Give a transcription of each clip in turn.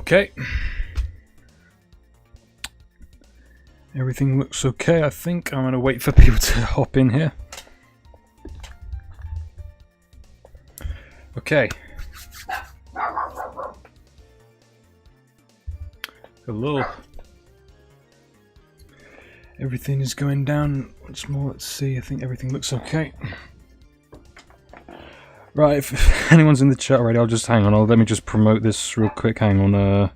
Okay. Everything looks okay, I think. I'm gonna wait for people to hop in here. Okay. Hello. Everything is going down once more. Let's see. I think everything looks okay. Right, if anyone's in the chat already, I'll just hang on. Let me just promote this real quick. Hang on.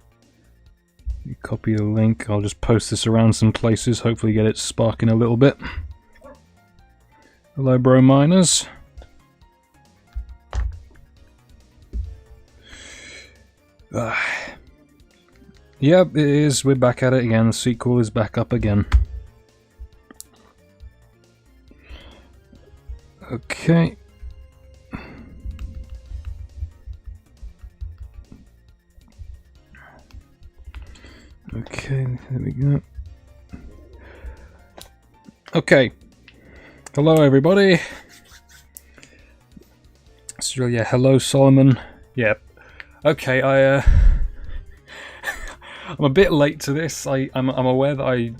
Copy the link. I'll just post this around some places. Hopefully, get it sparking a little bit. Hello, bro miners. Yep, it is. We're back at it again. The sequel is back up again. Okay. Okay, there we go. Okay. Hello, everybody. So, yeah, hello, Solomon. Yep. Okay, I'm a bit late to this. I'm aware that I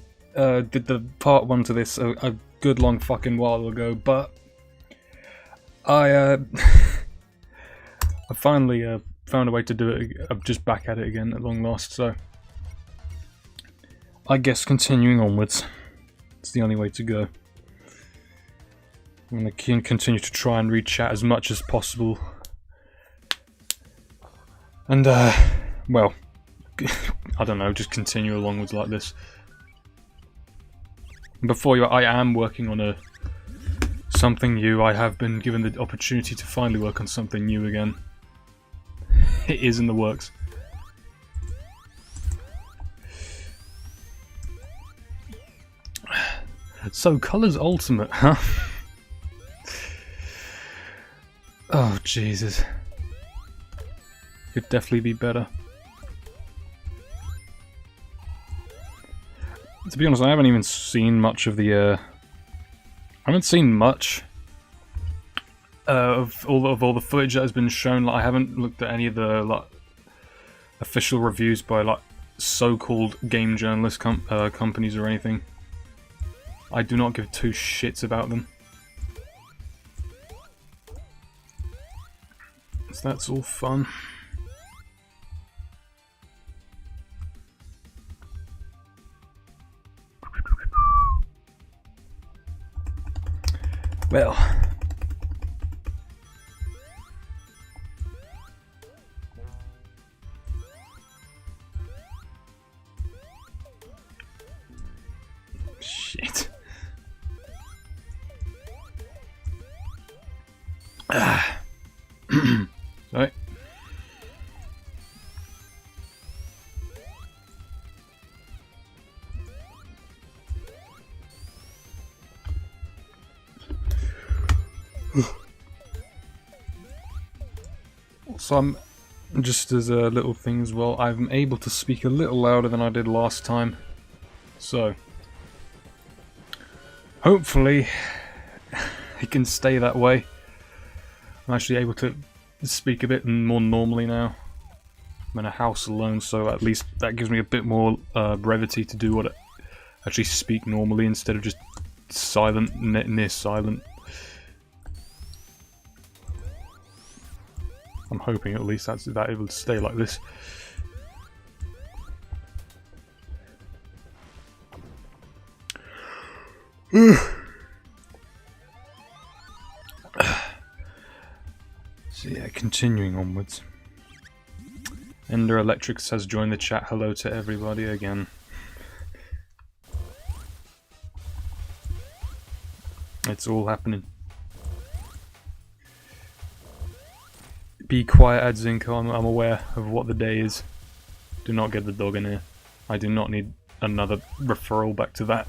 did the part 1 to this a good long fucking while ago, but I finally found a way to do it. I'm just back at it again at long last, so I guess continuing onwards. It's the only way to go. I'm going to continue to try and read chat as much as possible. And, well, I don't know, just continue alongwards like this. Before you, I am working on something new. I have been given the opportunity to finally work on something new again. It is in the works. So, Colours Ultimate, huh? Oh, Jesus. Could definitely be better. To be honest, I haven't even seen much of the, I haven't seen much of all the footage that has been shown. Like, I haven't looked at any of the, like, official reviews by, like, so-called game journalist companies or anything. I do not give two shits about them. So that's all fun. Well. Shit. Sorry. So I'm just as a little thing as well, I'm able to speak a little louder than I did last time. So hopefully it can stay that way. I'm actually able to speak a bit more normally now. I'm in a house alone, so at least that gives me a bit more brevity to do what I actually speak normally instead of just silent, near silent. I'm hoping at least that it will stay like this. So yeah, continuing onwards. Ender Electrics has joined the chat. Hello to everybody again. It's all happening. Be quiet, Adzinko. I'm aware of what the day is. Do not get the dog in here. I do not need another referral back to that.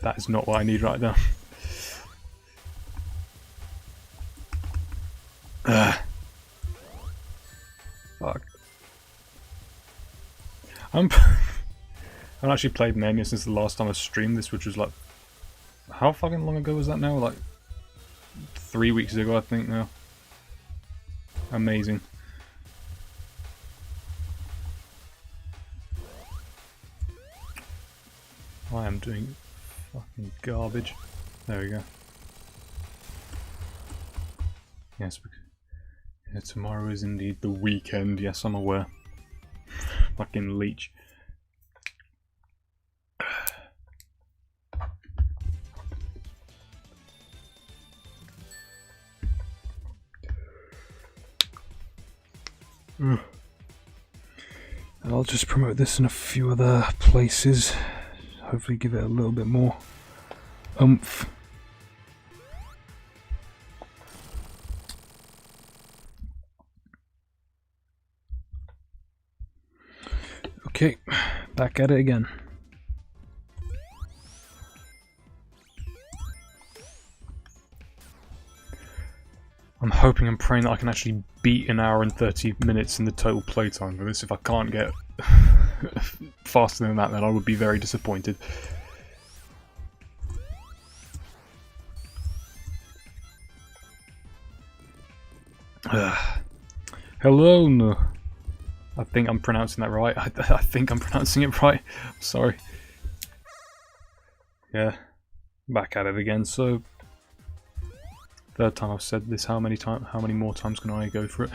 That is not what I need right now. Fuck. I've actually played Mania since the last time I streamed this, which was like... How fucking long ago was that now? Like 3 weeks ago, I think now. Amazing. I am doing fucking garbage. There we go. Yes, because yeah, tomorrow is indeed the weekend. Yes, I'm aware. Fucking leech. I'll just promote this in a few other places. Hopefully give it a little bit more oomph. Okay, back at it again. I'm hoping and praying that I can actually beat an hour and 30 minutes in the total playtime for this. If I can't get faster than that, then I would be very disappointed. Hello, no. I think I'm pronouncing that right. I think I'm pronouncing it right. Sorry. Yeah, back at it again. So, third time I've said this. How many more times can I go for it?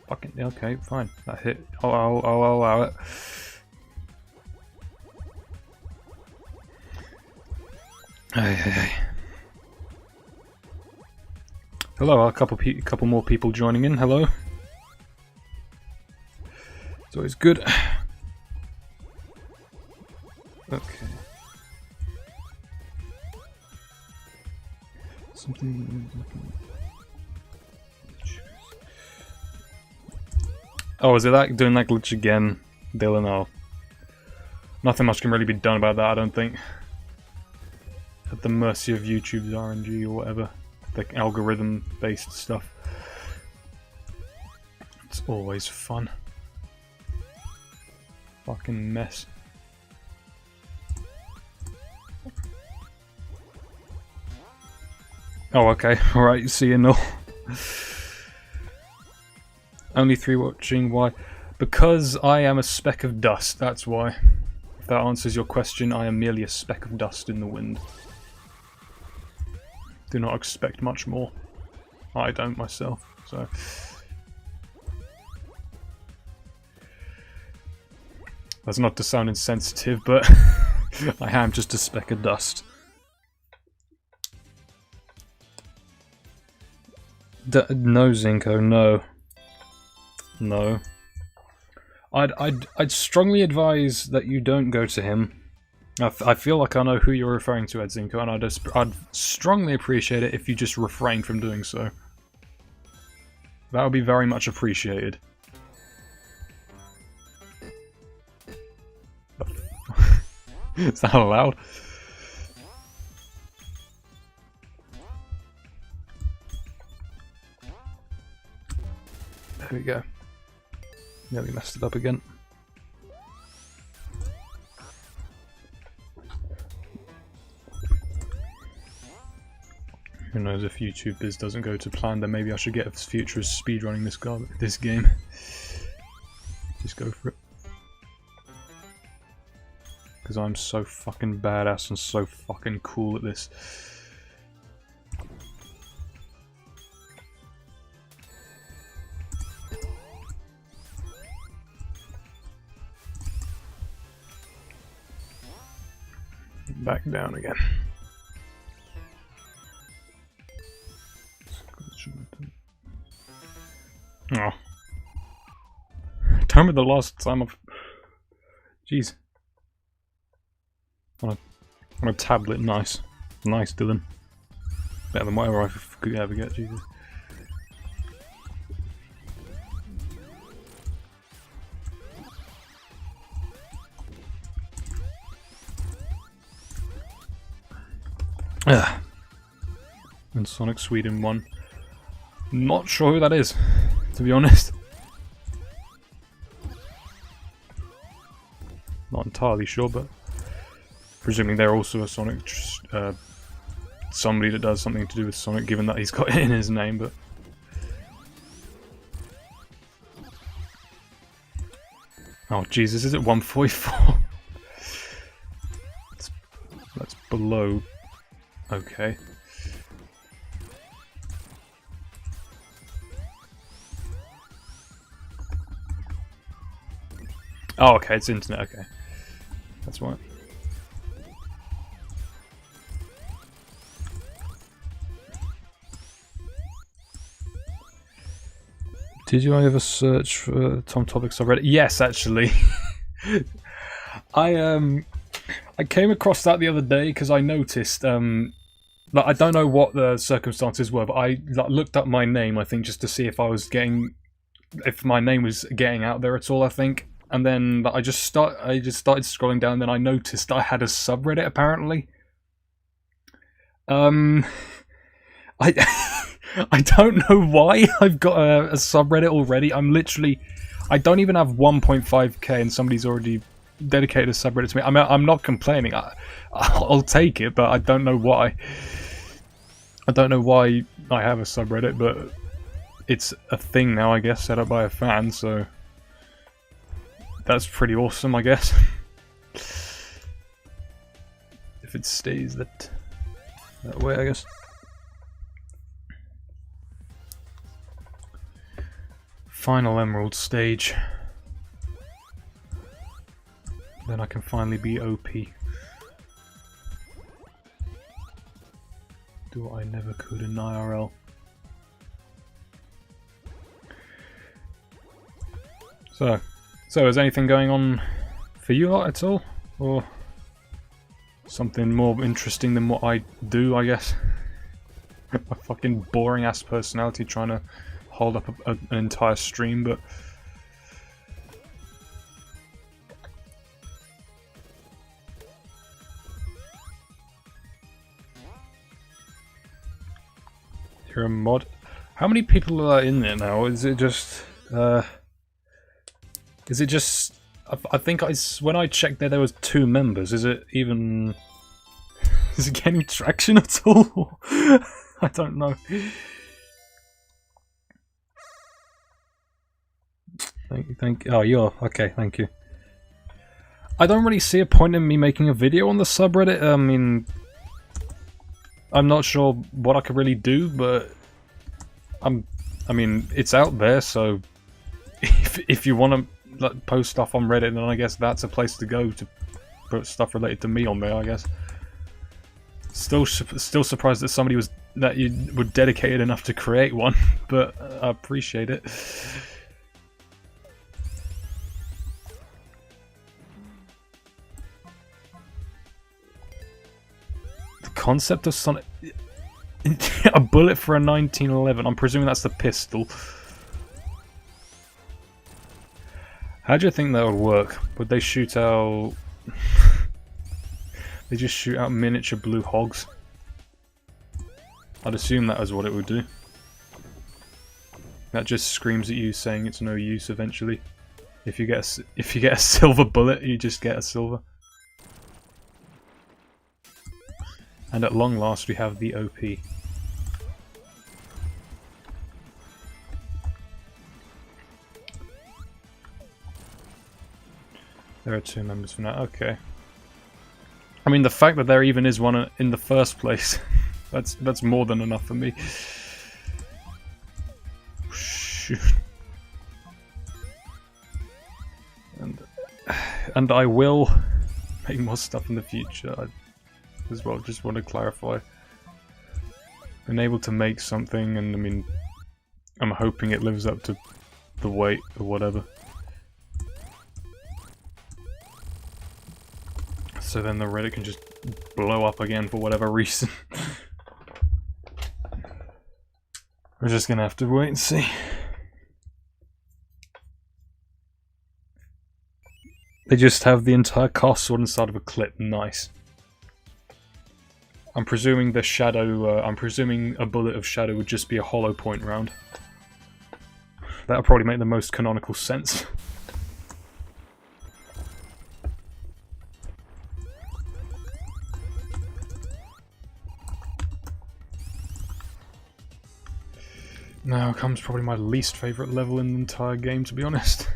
Fucking okay, fine. That hit. I'll allow it. Hey. Hello, a couple more people joining in. Hello. It's always good. Okay. Something. Oh, is it that doing that glitch again, Dylan? Oh, nothing much can really be done about that, I don't think. At the mercy of YouTube's RNG or whatever. The algorithm-based stuff. It's always fun. Fucking mess. Oh, okay. Alright, see you, no. Only 3 watching, why? Because I am a speck of dust, that's why. If that answers your question, I am merely a speck of dust in the wind. Do not expect much more. I don't myself, so... That's not to sound insensitive, but I am just a speck of dust. No, Zinko, no. No. I'd strongly advise that you don't go to him. I feel like I know who you're referring to, Zinko, and I'd strongly appreciate it if you just refrain from doing so. That would be very much appreciated. Is that allowed? There we go. Nearly messed it up again. Who knows, if YouTube biz doesn't go to plan, then maybe I should get a future of speedrunning this game. Just go for it. Because I'm so fucking badass and so fucking cool at this. Back down again. Oh. Tell me the last time I've... Jeez. On a tablet, nice. Nice, Dylan. Better than whatever I could ever get, Jesus. And Sonic Sweden won. Not sure who that is, to be honest. Not entirely sure, but presuming they're also a Sonic, somebody that does something to do with Sonic, given that he's got it in his name, but... Oh Jesus, is it 144? That's below. Okay. Oh, okay, it's internet, okay. That's why. Did you ever search for TomTopics already? Yes, actually. I came across that the other day because I noticed like, I don't know what the circumstances were, but I looked up my name, I think, just to see if if my name was getting out there at all, I think. And then I just started scrolling down, and then I noticed I had a subreddit apparently. I don't know why I've got a subreddit already. I don't even have 1.5k and somebody's already dedicated a subreddit to me. I mean, I'm not complaining. I'll take it, but I don't know why. I don't know why I have a subreddit, but it's a thing now, I guess, set up by a fan, so that's pretty awesome, I guess. If it stays that way, I guess. Final Emerald stage. Then I can finally be OP. Do what I never could in IRL. So is anything going on for you lot at all? Or something more interesting than what I do, I guess? A fucking boring ass personality trying to hold up an entire stream, but you're a mod. How many people are in there now? Is it just I think when I checked there was 2 members. Is it getting traction at all? I don't know. Thank you. Oh, you're okay. Thank you. I don't really see a point in me making a video on the subreddit. I mean, I'm not sure what I could really do, but I mean, it's out there. So if you want to post stuff on Reddit, then I guess that's a place to go to put stuff related to me on there, I guess. Still surprised that somebody you were dedicated enough to create one, but I appreciate it. Concept of Sonic... a bullet for a 1911. I'm presuming that's the pistol. How do you think that would work? Would they shoot out... they just shoot out miniature blue hogs? I'd assume that is what it would do. That just screams at you saying it's no use eventually. If you get a silver bullet, you just get a silver. And at long last we have the OP. There are 2 members for now, okay. I mean, the fact that there even is one in the first place, that's more than enough for me. Shoot. And I will make more stuff in the future. As well, just want to clarify. Been able to make something, and I mean, I'm hoping it lives up to the wait or whatever. So then the Reddit can just blow up again for whatever reason. We're just gonna have to wait and see. They just have the entire cast sword inside of a clip. Nice. I'm presuming the shadow, I'm presuming a bullet of shadow would just be a hollow point round. That would probably make the most canonical sense. Now comes probably my least favourite level in the entire game, to be honest.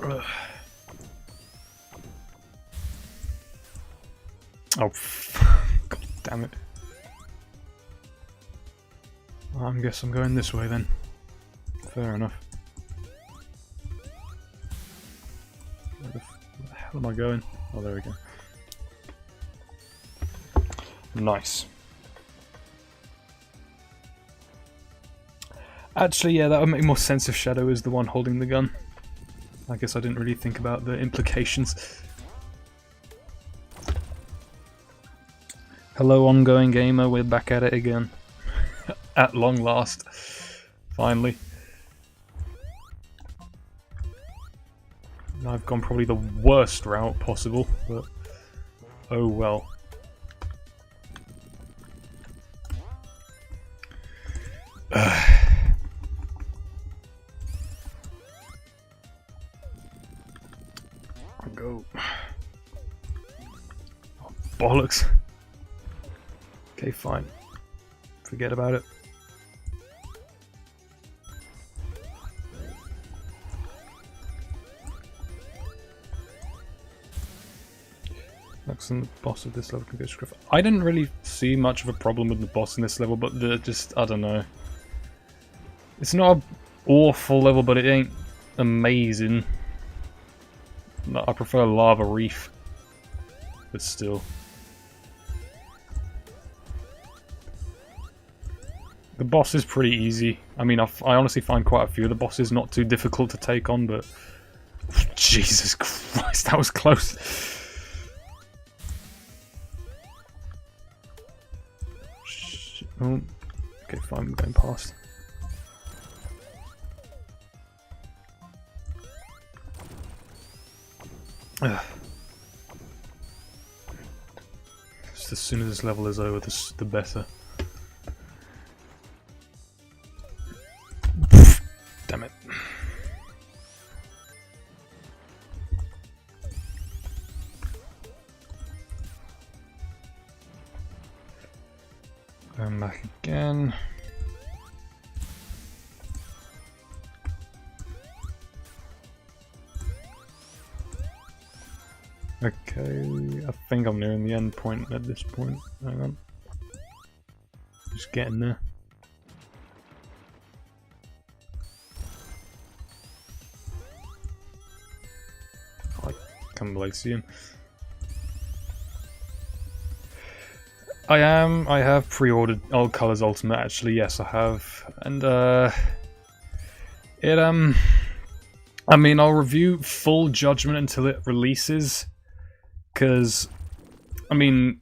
Ugh. Oh, God damn it. I guess I'm going this way then. Fair enough. Where the hell am I going? Oh, there we go. Nice. Actually, yeah, that would make more sense if Shadow is the one holding the gun. I guess I didn't really think about the implications. Hello, ongoing gamer, we're back at it again. At long last. Finally. I've gone probably the worst route possible, but oh well. Go. Oh, bollocks. Okay, fine. Forget about it. Excellent. The boss of this level can be a script. I didn't really see much of a problem with the boss in this level, but they're just, I don't know. It's not an awful level, but it ain't amazing. No, I prefer Lava Reef, but still. The boss is pretty easy. I mean, I honestly find quite a few of the bosses not too difficult to take on, but... Jesus Christ, that was close. Shit. Oh. Okay, fine, I'm going past. Just as soon as this level is over, the better. Damn it. Going back again. Okay, I think I'm nearing the end point at this point. Hang on. Just getting there. I can't believe see him. I have pre-ordered Old Colors Ultimate, actually, yes I have. And I mean, I'll review Full Judgment until it releases. Because, I mean,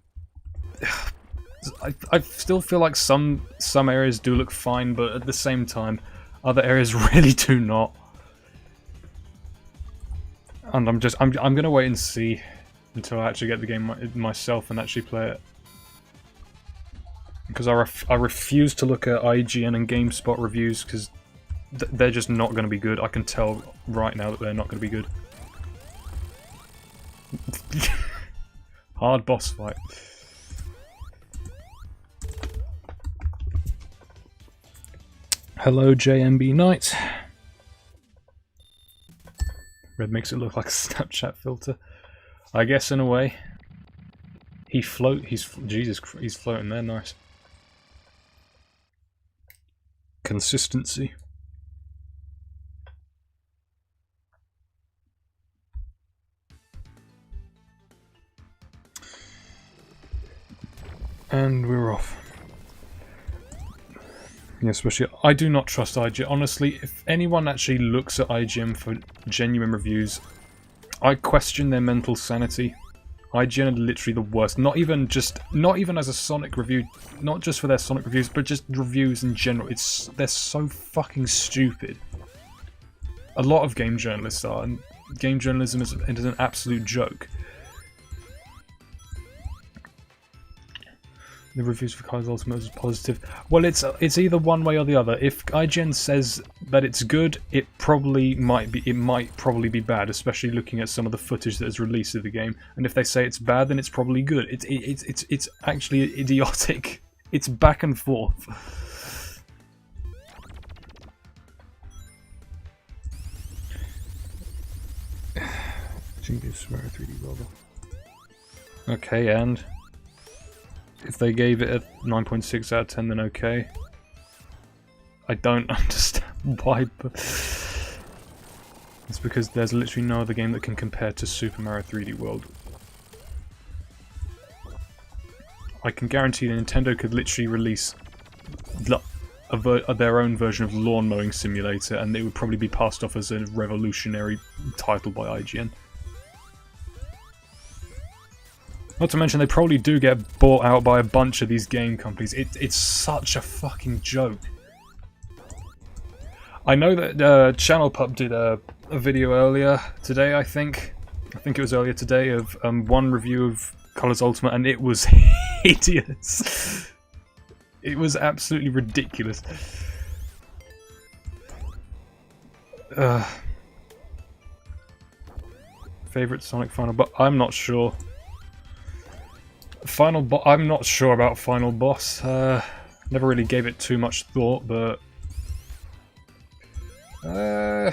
I still feel like some areas do look fine, but at the same time, other areas really do not. And I'm gonna wait and see until I actually get the game myself and actually play it. Because I refuse to look at IGN and GameSpot reviews because they're just not going to be good. I can tell right now that they're not going to be good. Hard boss fight. Hello, JMB Knight. Red makes it look like a Snapchat filter. I guess in a way. He's floating there, nice. Consistency. And we're off. Yeah, especially, I do not trust IGN. Honestly, if anyone actually looks at IGN for genuine reviews, I question their mental sanity. IGN are literally the worst. Not even as a Sonic review, not just for their Sonic reviews, but just reviews in general. They're so fucking stupid. A lot of game journalists are, and game journalism is an absolute joke. The reviews for Kai's Ultimate is positive. Well, it's either one way or the other. If IGN says that it's good, it might probably be bad, especially looking at some of the footage that is released of the game. And if they say it's bad, then it's probably good. It's actually idiotic. It's back and forth. Didn't give Super Mario 3D World. Okay, and if they gave it a 9.6 out of 10, then okay. I don't understand why, but it's because there's literally no other game that can compare to Super Mario 3D World. I can guarantee that Nintendo could literally release their own version of Lawn Mowing Simulator, and it would probably be passed off as a revolutionary title by IGN. Not to mention, they probably do get bought out by a bunch of these game companies. It's such a fucking joke. I know that Channel Pup did a video earlier today, I think. I think it was earlier today, of one review of Colors Ultimate, and it was hideous. It was absolutely ridiculous. Favorite Sonic Final Boss? I'm not sure. I'm not sure about Final Boss. Never really gave it too much thought, but no,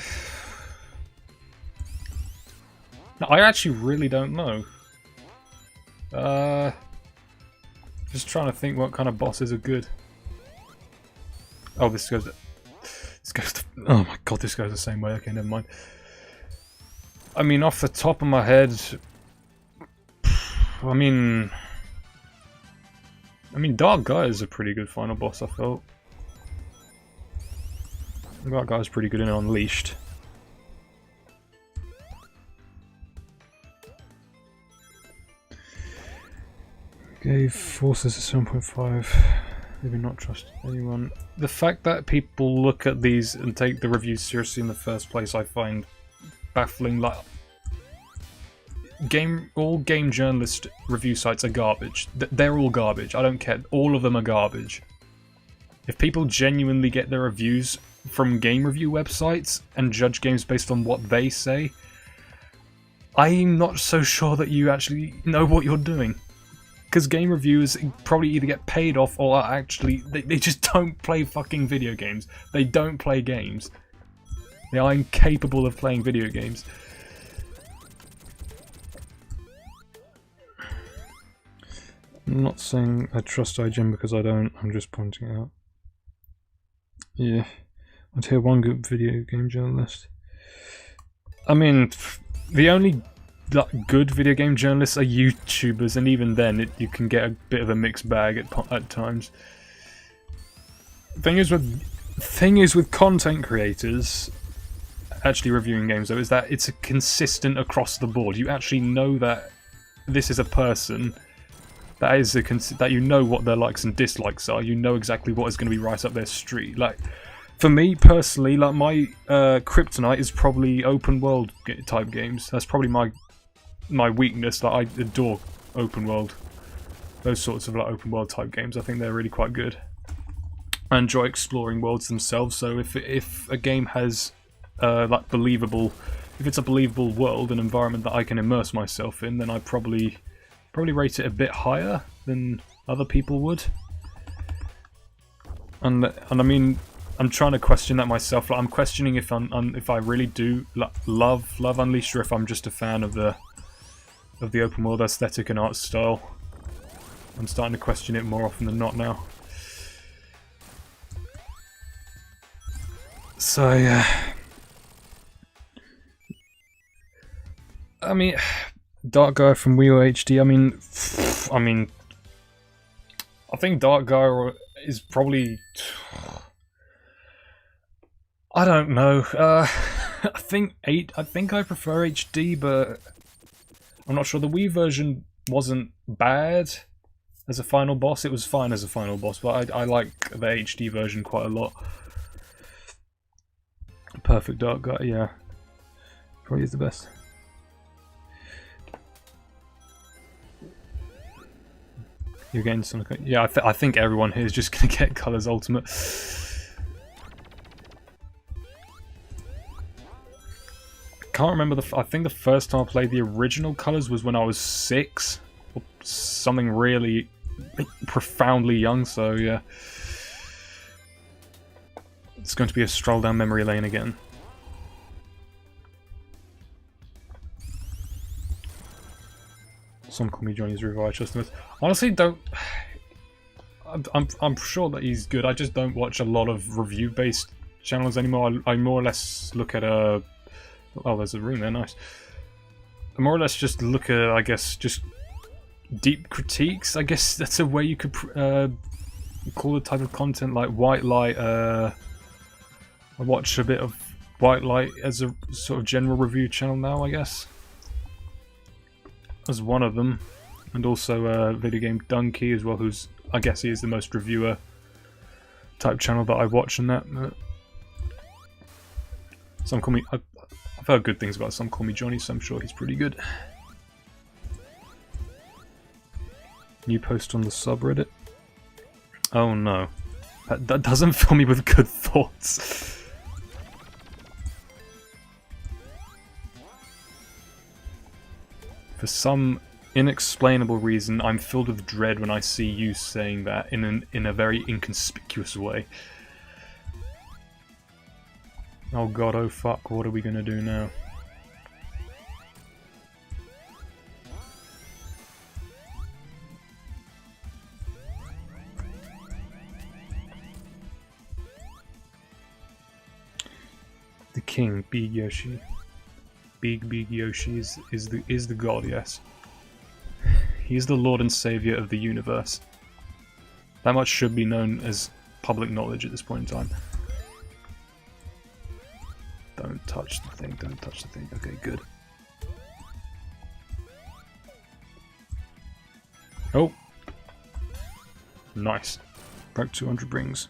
I actually really don't know. Just trying to think what kind of bosses are good. Oh, this goes. Oh my god, this goes the same way. Okay, never mind. I mean, off the top of my head, I mean, Dark Guy is a pretty good final boss, I felt. Dark Guy is pretty good in Unleashed. Gave Forces a 7.5. Maybe not trust anyone. The fact that people look at these and take the reviews seriously in the first place, I find baffling. Like, all game journalist review sites are garbage. They're all garbage. I don't care. All of them are garbage. If people genuinely get their reviews from game review websites and judge games based on what they say, I'm not so sure that you actually know what you're doing. Because game reviewers probably either get paid off or are actually... They just don't play fucking video games. They don't play games. They are incapable of playing video games. I'm not saying I trust IGN because I don't. I'm just pointing it out. Yeah. I'd hear one good video game journalist. I mean, the only good video game journalists are YouTubers, and even then you can get a bit of a mixed bag at times. Thing is with content creators actually reviewing games, though, is that it's a consistent across the board. You actually know that this is a person that you know what their likes and dislikes are. You know exactly what is going to be right up their street. Like, for me personally, like, my kryptonite is probably open world type games. That's probably my weakness. Like, I adore open world, those sorts of like open world type games. I think they're really quite good. I enjoy exploring worlds themselves. So if a game has like if it's a believable world and environment that I can immerse myself in, then I probably rate it a bit higher than other people would. And I mean, I'm trying to question that myself. Like, I'm questioning if I really do love Unleashed, or if I'm just a fan of the open world aesthetic and art style. I'm starting to question it more often than not now. So yeah, I mean, Dark Guy from Wii HD. I mean, I think Dark Guy is probably. I don't know. I think I prefer HD, but I'm not sure. The Wii version wasn't bad as a final boss. It was fine as a final boss, but I like the HD version quite a lot. Perfect Dark Guy, yeah. Probably is the best. You're getting Sonic. Yeah, I think everyone here is just going to get Colors Ultimate. Can't remember I think the first time I played the original Colors was when I was 6, or something really profoundly young. So yeah, it's going to be a stroll down memory lane again. Some call me Johnny's review. I trust him. Honestly, don't. I'm sure that he's good. I just don't watch a lot of review-based channels anymore. I more or less look at a. Oh, there's a room there. Nice. I more or less just look at, I guess, just deep critiques. I guess that's a way you could call the type of content, like White Light. I watch a bit of White Light as a sort of general review channel now, I guess. As one of them, and also Video Game Donkey as well, who's, I guess he is the most reviewer type channel that I watch and that. Some call me, I've heard good things about Some Call Me Johnny, so I'm sure he's pretty good. New post on the subreddit. Oh no. That doesn't fill me with good thoughts. For some inexplainable reason, I'm filled with dread when I see you saying that in a very inconspicuous way. Oh god, oh fuck, what are we gonna do now? The king, Big Yoshi. Big Yoshi is the god, yes. He's the Lord and Savior of the universe. That much should be known as public knowledge at this point in time. Don't touch the thing, don't touch the thing. Okay, good. Oh! Nice. Broke 200 rings.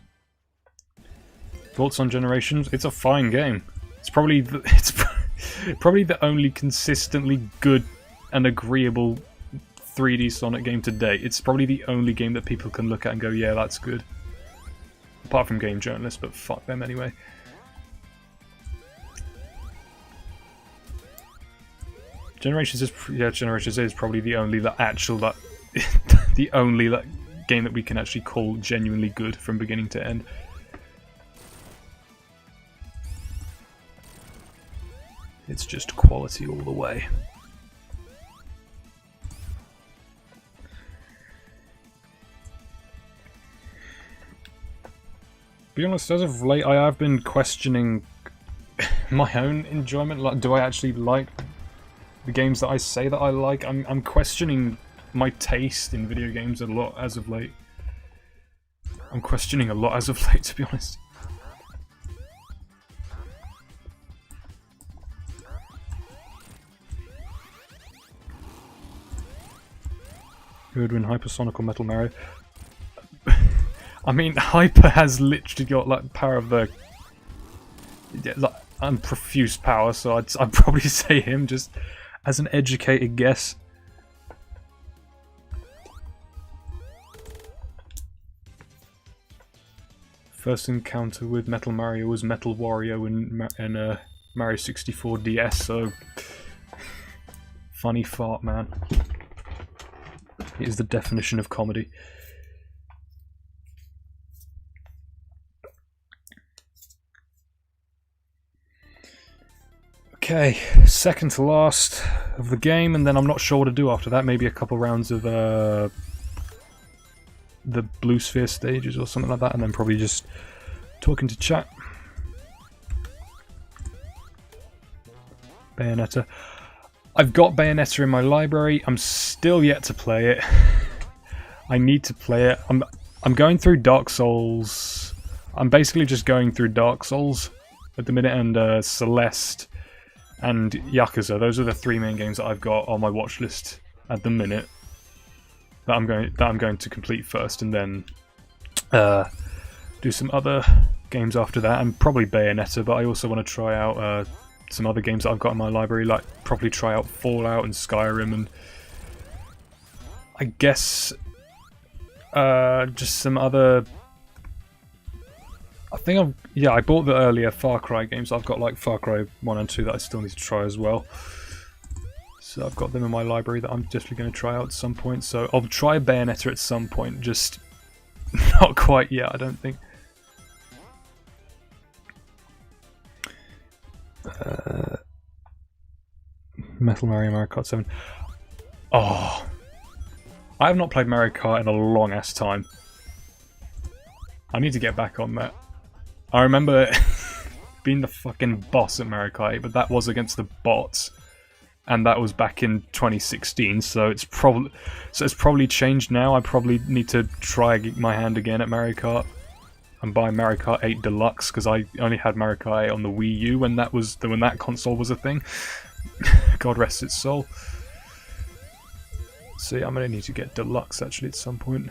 Thoughts on Generations? It's a fine game. It's probably the only consistently good and agreeable 3D Sonic game to date. It's probably the only game that people can look at and go, yeah, that's good. Apart from game journalists, but fuck them anyway. Generations is probably the only the only game that we can actually call genuinely good from beginning to end. It's just quality all the way. To be honest, as of late, I have been questioning my own enjoyment. Like, do I actually like the games that I say that I like? I'm questioning my taste in video games a lot as of late. I'm questioning a lot as of late, to be honest. Who would win Hypersonic or Metal Mario? I mean, Hyper has literally got like power of the like unprofuse power, so I'd probably say him just as an educated guess. First encounter with Metal Mario was Metal Wario in Mario 64 DS, so funny fart, man. It is the definition of comedy. Okay, second to last of the game, and then I'm not sure what to do after that. Maybe a couple rounds of the Blue Sphere stages or something like that, and then probably just talking to chat. Bayonetta. I've got Bayonetta in my library. I'm still yet to play it. I need to play it. I'm going through Dark Souls. I'm basically just going through Dark Souls at the minute, and Celeste and Yakuza. Those are the three main games that I've got on my watch list at the minute that I'm going to complete first, and then do some other games after that, and probably Bayonetta. But I also want to try out some other games that I've got in my library, like probably try out Fallout and Skyrim, and I guess just some other. I think I bought the earlier Far Cry games. I've got like Far Cry 1 and 2 that I still need to try as well. So I've got them in my library that I'm definitely going to try out at some point. So I'll try Bayonetta at some point, just not quite yet, I don't think. Metal Mario Kart 7. Oh, I have not played Mario Kart in a long ass time. I need to get back on that. I remember being the fucking boss at Mario Kart 8, but that was against the bots. And that was back in 2016, so it's probably changed now. I probably need to try my hand again at Mario Kart and buy Mario Kart 8 Deluxe, because I only had Mario Kart 8 on the Wii U when that console was a thing. God rest its soul. So yeah, I'm gonna need to get Deluxe actually at some point.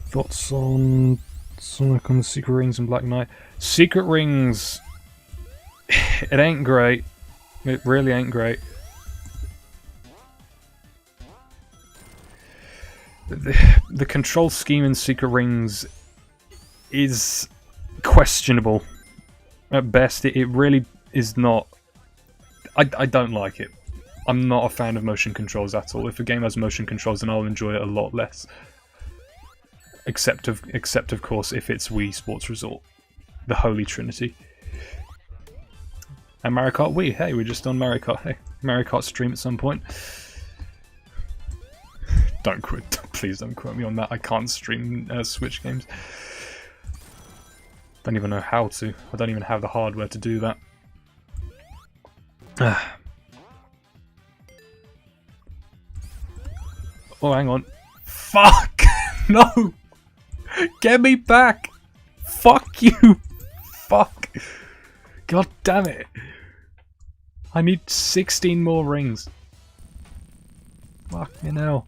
Thoughts on Sonic on the Secret Rings and Black Knight? Secret Rings, it ain't great. It really ain't great. The control scheme in Secret Rings is questionable. At best, it really is not. I don't like it. I'm not a fan of motion controls at all. If a game has motion controls, then I'll enjoy it a lot less. Except of course if it's Wii Sports Resort, the Holy Trinity. And Mario Kart Wii. Hey, we're just on Mario Kart. Hey, Mario Kart stream at some point. Don't quit. Please don't quote me on that. I can't stream Switch games. Don't even know how to. I don't even have the hardware to do that. Oh, hang on. Fuck! No! Get me back! Fuck you! Fuck! God damn it! I need 16 more rings. Fucking hell.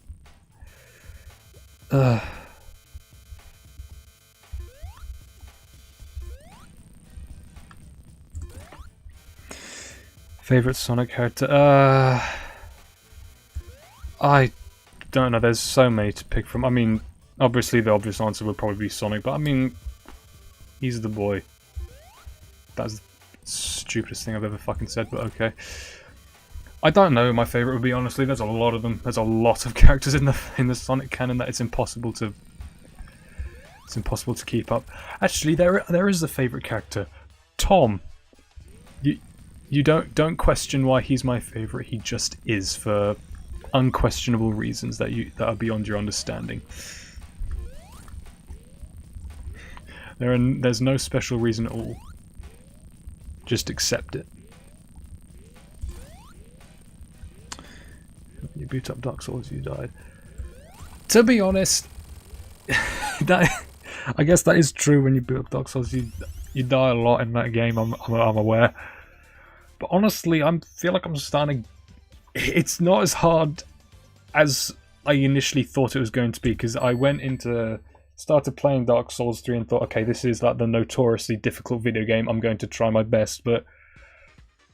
Favorite Sonic character? I don't know, there's so many to pick from. I mean, obviously the obvious answer would probably be Sonic, but I mean, he's the boy. That's the stupidest thing I've ever fucking said, but okay. I don't know who my favourite would be, honestly. There's a lot of them. There's a lot of characters in the Sonic canon that it's impossible to keep up. Actually, there is a favourite character, Tom. You don't question why he's my favourite. He just is, for unquestionable reasons that are beyond your understanding. There's no special reason at all. Just accept it. You boot up Dark Souls, you died. To be honest, I guess that is true. When you boot up Dark Souls, you die a lot in that game. I'm aware. But honestly, I feel like I'm starting. It's not as hard as I initially thought it was going to be, because I started playing Dark Souls 3 and thought, okay, this is like the notoriously difficult video game. I'm going to try my best, but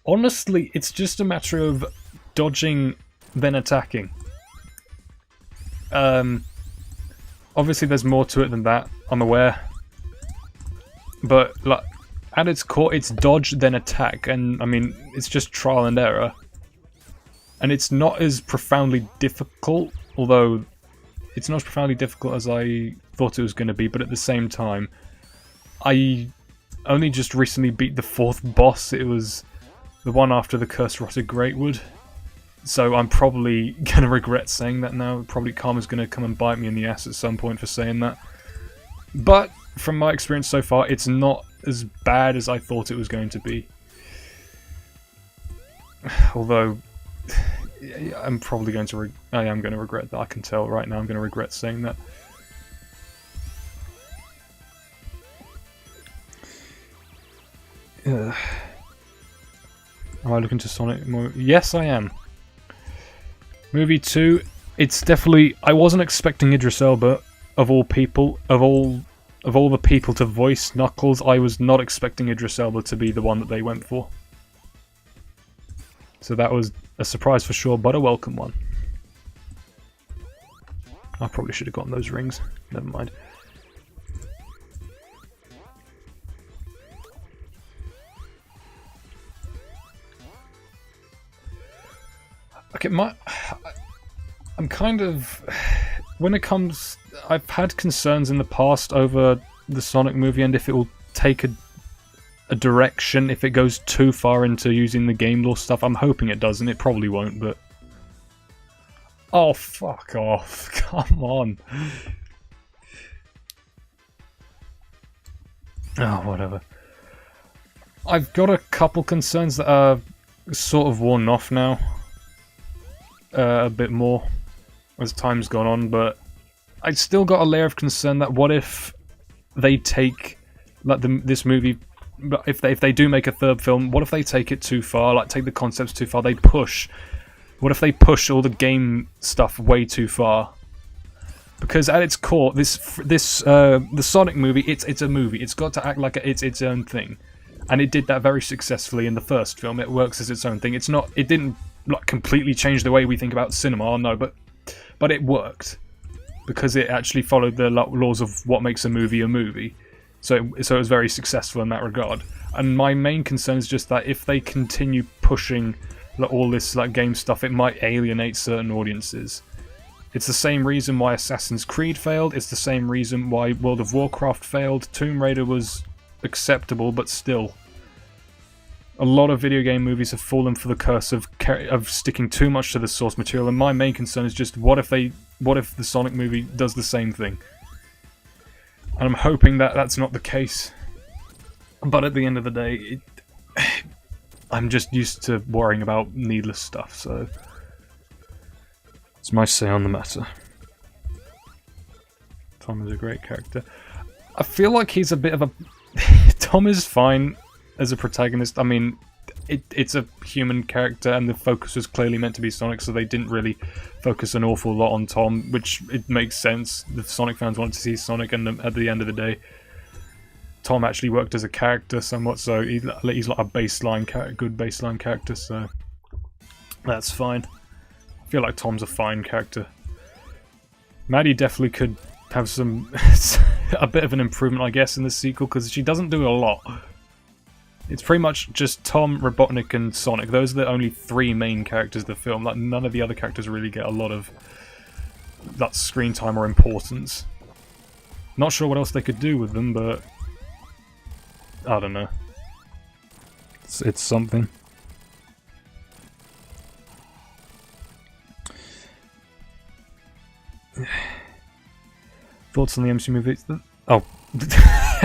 honestly, it's just a matter of dodging, then attacking. Obviously, there's more to it than that. I'm aware, but like, at its core, it's dodge then attack, and I mean, it's just trial and error. And it's not as profoundly difficult, although it's not as profoundly difficult as I thought it was going to be, but at the same time, I only just recently beat the 4th boss. It was the one after the Cursed Rotted Greatwood. So I'm probably going to regret saying that now. Probably Karma's going to come and bite me in the ass at some point for saying that. But from my experience so far, it's not as bad as I thought it was going to be. Although, I'm probably going to I am going to regret that. I can tell right now I'm going to regret saying that. Am I looking to Sonic more? Yes, I am. Movie 2, it's definitely. I wasn't expecting Idris Elba, of all people, of all the people to voice Knuckles. I was not expecting Idris Elba to be the one that they went for. So that was a surprise for sure, but a welcome one. I probably should have gotten those rings. Never mind. Okay, I'm kind of, when it comes, I've had concerns in the past over the Sonic movie and if it will take a direction, if it goes too far into using the game lore stuff. I'm hoping it doesn't. It probably won't, but Oh, fuck off. Come on. Oh, whatever. I've got a couple concerns that are sort of worn off now. A bit more as time's gone on, but I've still got a layer of concern that what if they take like this movie, if they do make a third film, what if they take it too far, like take the concepts too far, they push. What if they push all the game stuff way too far? Because at its core, the Sonic movie, it's a movie. It's got to act like it's its own thing, and it did that very successfully in the first film. It works as its own thing. It didn't like completely change the way we think about cinema, no, but it worked because it actually followed the laws of what makes a movie. So it was very successful in that regard. And my main concern is just that if they continue pushing all this like game stuff, it might alienate certain audiences. It's the same reason why Assassin's Creed failed. It's the same reason why World of Warcraft failed. Tomb Raider was acceptable, but still, a lot of video game movies have fallen for the curse of sticking too much to the source material. And my main concern is just what if the Sonic movie does the same thing? And I'm hoping that that's not the case. But at the end of the day, I'm just used to worrying about needless stuff, so it's my say on the matter. Tom is a great character. I feel like he's a bit of a... Tom is fine as a protagonist. I mean, it's a human character, and the focus was clearly meant to be Sonic, so they didn't really focus an awful lot on Tom, which it makes sense. The Sonic fans wanted to see Sonic, and at the end of the day, Tom actually worked as a character somewhat, so he's like a good baseline character, so that's fine. I feel like Tom's a fine character. Maddie definitely could have a bit of an improvement, I guess, in the sequel, because she doesn't do a lot. It's pretty much just Tom, Robotnik, and Sonic. Those are the only three main characters of the film. Like, none of the other characters really get a lot of that screen time or importance. Not sure what else they could do with them, but I don't know. It's something. Thoughts on the MCU movies? Oh,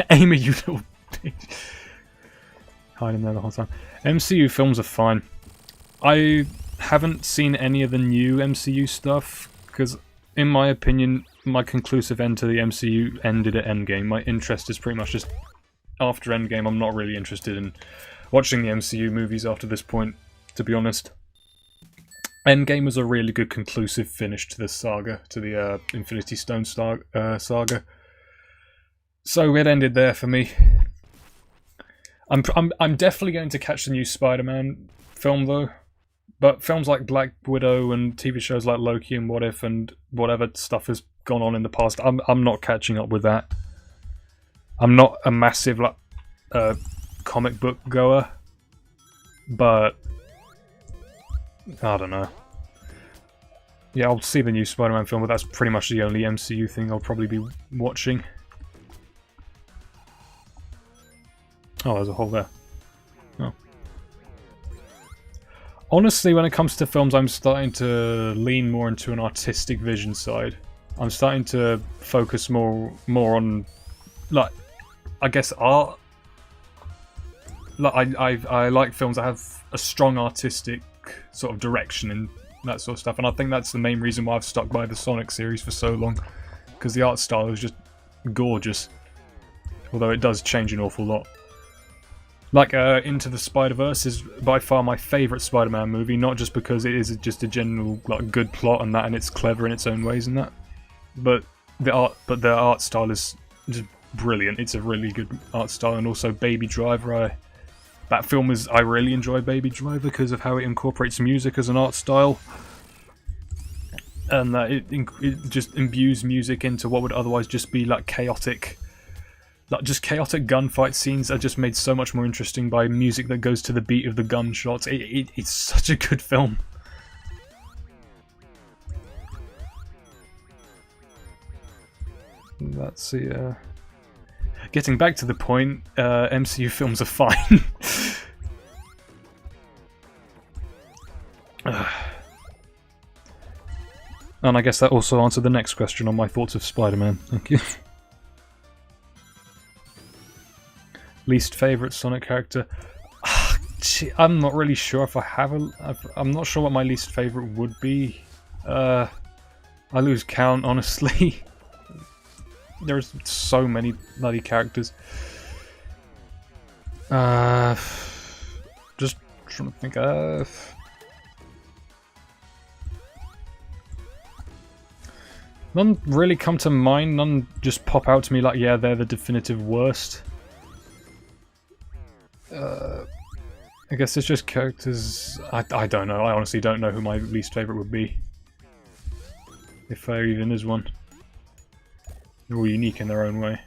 Amy, you little bitch. Hiding there the whole time. MCU films are fine. I haven't seen any of the new MCU stuff, because in my opinion, my conclusive end to the MCU ended at Endgame. My interest is pretty much just after Endgame. I'm not really interested in watching the MCU movies after this point, to be honest. Endgame was a really good conclusive finish to the saga, to the Infinity Stone saga. So it ended there for me. I'm definitely going to catch the new Spider-Man film though, but films like Black Widow and TV shows like Loki and What If and whatever stuff has gone on in the past, I'm not catching up with that. I'm not a massive comic book goer, but I don't know. Yeah, I'll see the new Spider-Man film, but that's pretty much the only MCU thing I'll probably be watching. Oh, there's a hole there. Oh. Honestly, when it comes to films, I'm starting to lean more into an artistic vision side. I'm starting to focus more on, like, I guess art. Like, I like films that have a strong artistic sort of direction and that sort of stuff, and I think that's the main reason why I've stuck by the Sonic series for so long, because the art style is just gorgeous. Although it does change an awful lot. Like, Into the Spider-Verse is by far my favourite Spider-Man movie, not just because it is just a general like good plot and that, and it's clever in its own ways and that, but the art style is just brilliant. It's a really good art style, and also Baby Driver. I really enjoy Baby Driver because of how it incorporates music as an art style, and that it just imbues music into what would otherwise just be like chaotic. Like, just chaotic gunfight scenes are just made so much more interesting by music that goes to the beat of the gunshots. It's such a good film. Let's see, getting back to the point, MCU films are fine. And I guess that also answered the next question on my thoughts of Spider-Man. Thank you. Least favourite Sonic character? Gee, I'm not really sure if I have a... I'm not sure what my least favourite would be. I lose count, honestly. There's so many bloody characters. Just trying to think of... None really come to mind, none just pop out to me like, yeah, they're the definitive worst. I guess it's just characters... I don't know, I honestly don't know who my least favourite would be. If there even is one. They're all unique in their own way.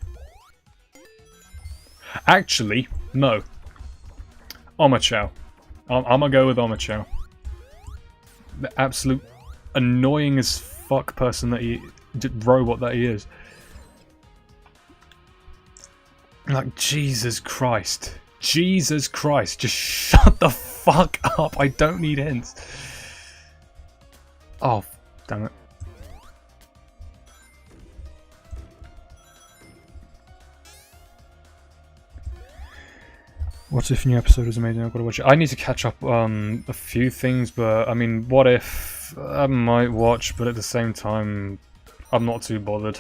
Actually, no. Omochao. I'm gonna go with Omochao. The absolute annoying as fuck person that he... robot that he is. Like, Jesus Christ. Jesus Christ, just shut the fuck up. I don't need hints. Oh, damn it. What if new episode is amazing? I've got to watch it. I need to catch up on a few things, but I mean, what if I might watch, but at the same time, I'm not too bothered.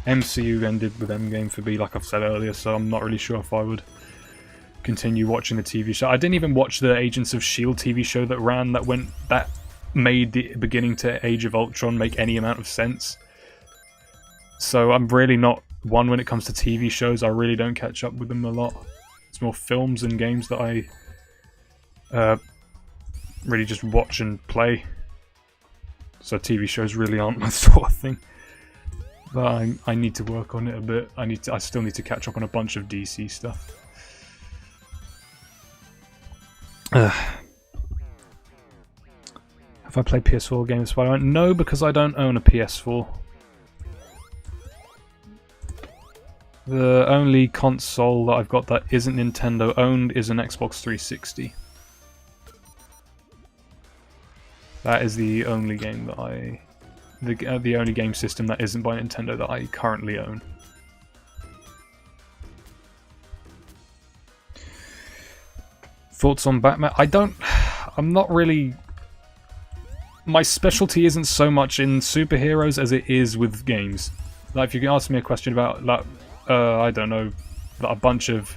MCU ended with Endgame for me, like I've said earlier, so I'm not really sure if I would continue watching the TV show. I didn't even watch the Agents of S.H.I.E.L.D. TV show that ran, that made the beginning to Age of Ultron make any amount of sense. So I'm really not one when it comes to TV shows. I really don't catch up with them a lot. It's more films and games that I really just watch and play. So TV shows really aren't my sort of thing. But I need to work on it a bit. I still need to catch up on a bunch of DC stuff. Have I played PS4 games of Spider-Man? No, because I don't own a PS4. The only console that I've got that isn't Nintendo owned is an Xbox 360. That is the only game that the only game system that isn't by Nintendo that I currently own. Thoughts on Batman? I'm not really... My specialty isn't so much in superheroes as it is with games. Like, if you can ask me a question about, like, I don't know, like a bunch of...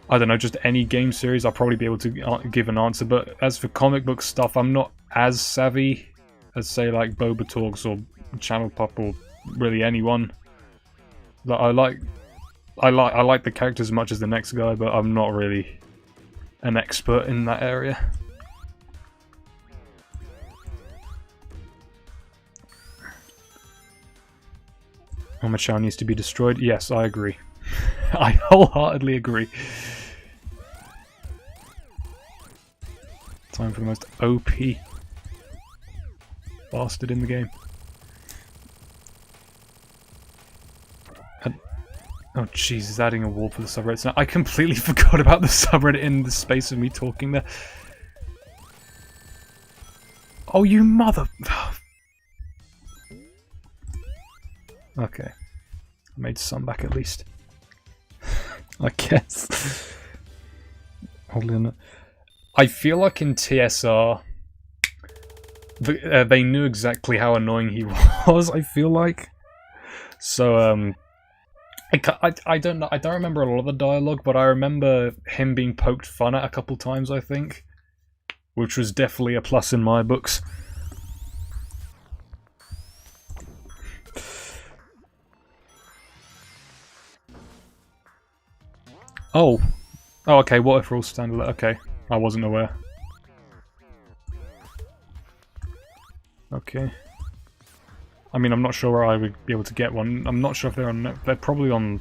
I don't know, just any game series, I'll probably be able to give an answer. But as for comic book stuff, I'm not as savvy as, say, like Boba Talks or Channel Pop or really anyone. Like, I like the characters as much as the next guy, but I'm not really an expert in that area. Omochao needs to be destroyed. Yes, I agree. I wholeheartedly agree. Time for the most OP bastard in the game. Oh Jesus, adding a wall for the subreddits now. I completely forgot about the subreddit in the space of me talking there. Oh, you mother... Okay. I made some back at least. I guess. Hold on. I feel like in TSR, they knew exactly how annoying he was, I feel like. So, I don't know. I don't remember a lot of the dialogue, but I remember him being poked fun at a couple times, I think. Which was definitely a plus in my books. Oh. Oh, okay, what if we're all standalone? Okay, I wasn't aware. Okay. I mean, I'm not sure where I would be able to get one. I'm not sure if they're on... They're probably on...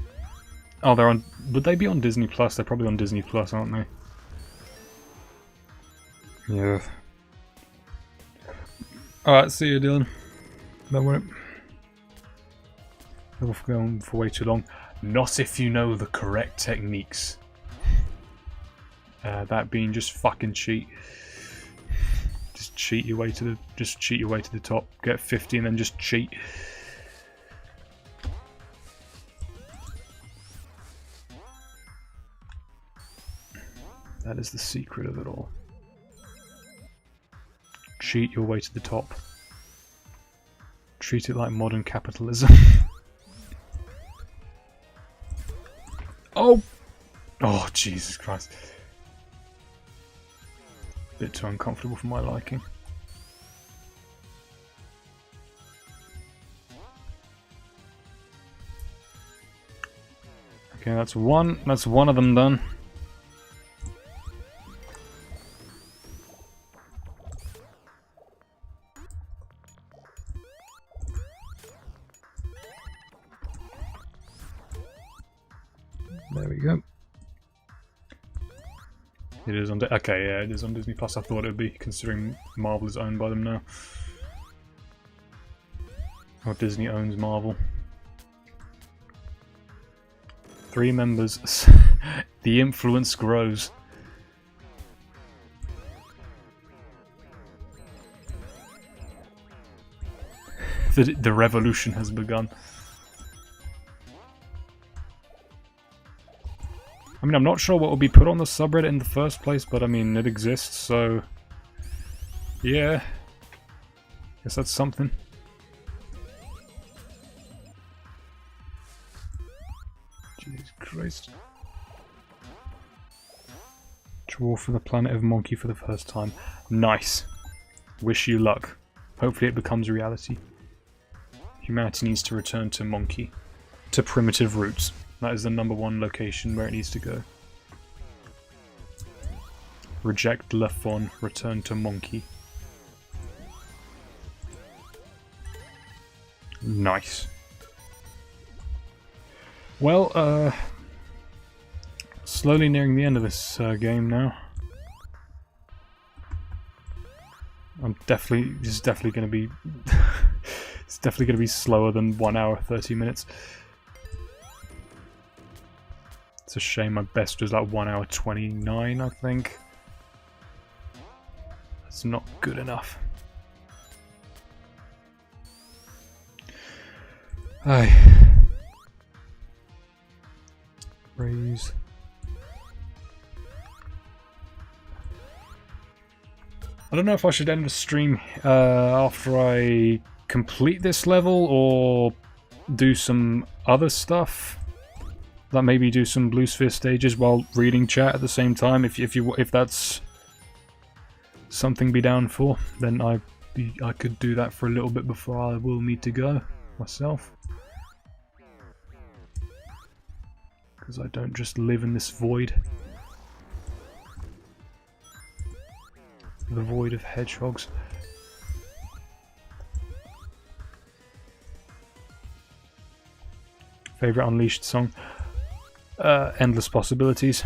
Oh, they're on... Would they be on Disney Plus? They're probably on Disney Plus, aren't they? Yeah. Alright, see you, Dylan. Don't worry. We'll go on for way too long. Not if you know the correct techniques. That being just fucking cheat. Just cheat your way to the top. Get 50 and then just cheat. That is the secret of it all. Cheat your way to the top. Treat it like modern capitalism. Oh! Oh, Jesus Christ. Bit too uncomfortable for my liking. Okay, that's one of them done. There we go. It is on. Okay, yeah, it is on Disney Plus. I thought it would be, considering Marvel is owned by them now. Or Disney owns Marvel. 3 members. The influence grows. The revolution has begun. I mean, I'm not sure what will be put on the subreddit in the first place, but I mean, it exists, so... yeah. Guess that's something. Jesus Christ. Draw for the planet of Monkey for the first time. Nice. Wish you luck. Hopefully it becomes reality. Humanity needs to return to Monkey. To primitive roots. That is the #1 location where it needs to go. Reject Lefon, return to Monkey. Nice. Well, slowly nearing the end of this game now. This is definitely going to be... it's definitely going to be slower than 1 hour 30 minutes. It's a shame my best was like 1 hour 29, I think. That's not good enough. Aye. Raise. I don't know if I should end the stream after I complete this level or do some other stuff. Like maybe do some Blue Sphere stages while reading chat at the same time. If that's something to be down for, then I could do that for a little bit before I will need to go myself. Because I don't just live in this void. The void of hedgehogs. Favorite Unleashed song? Endless Possibilities.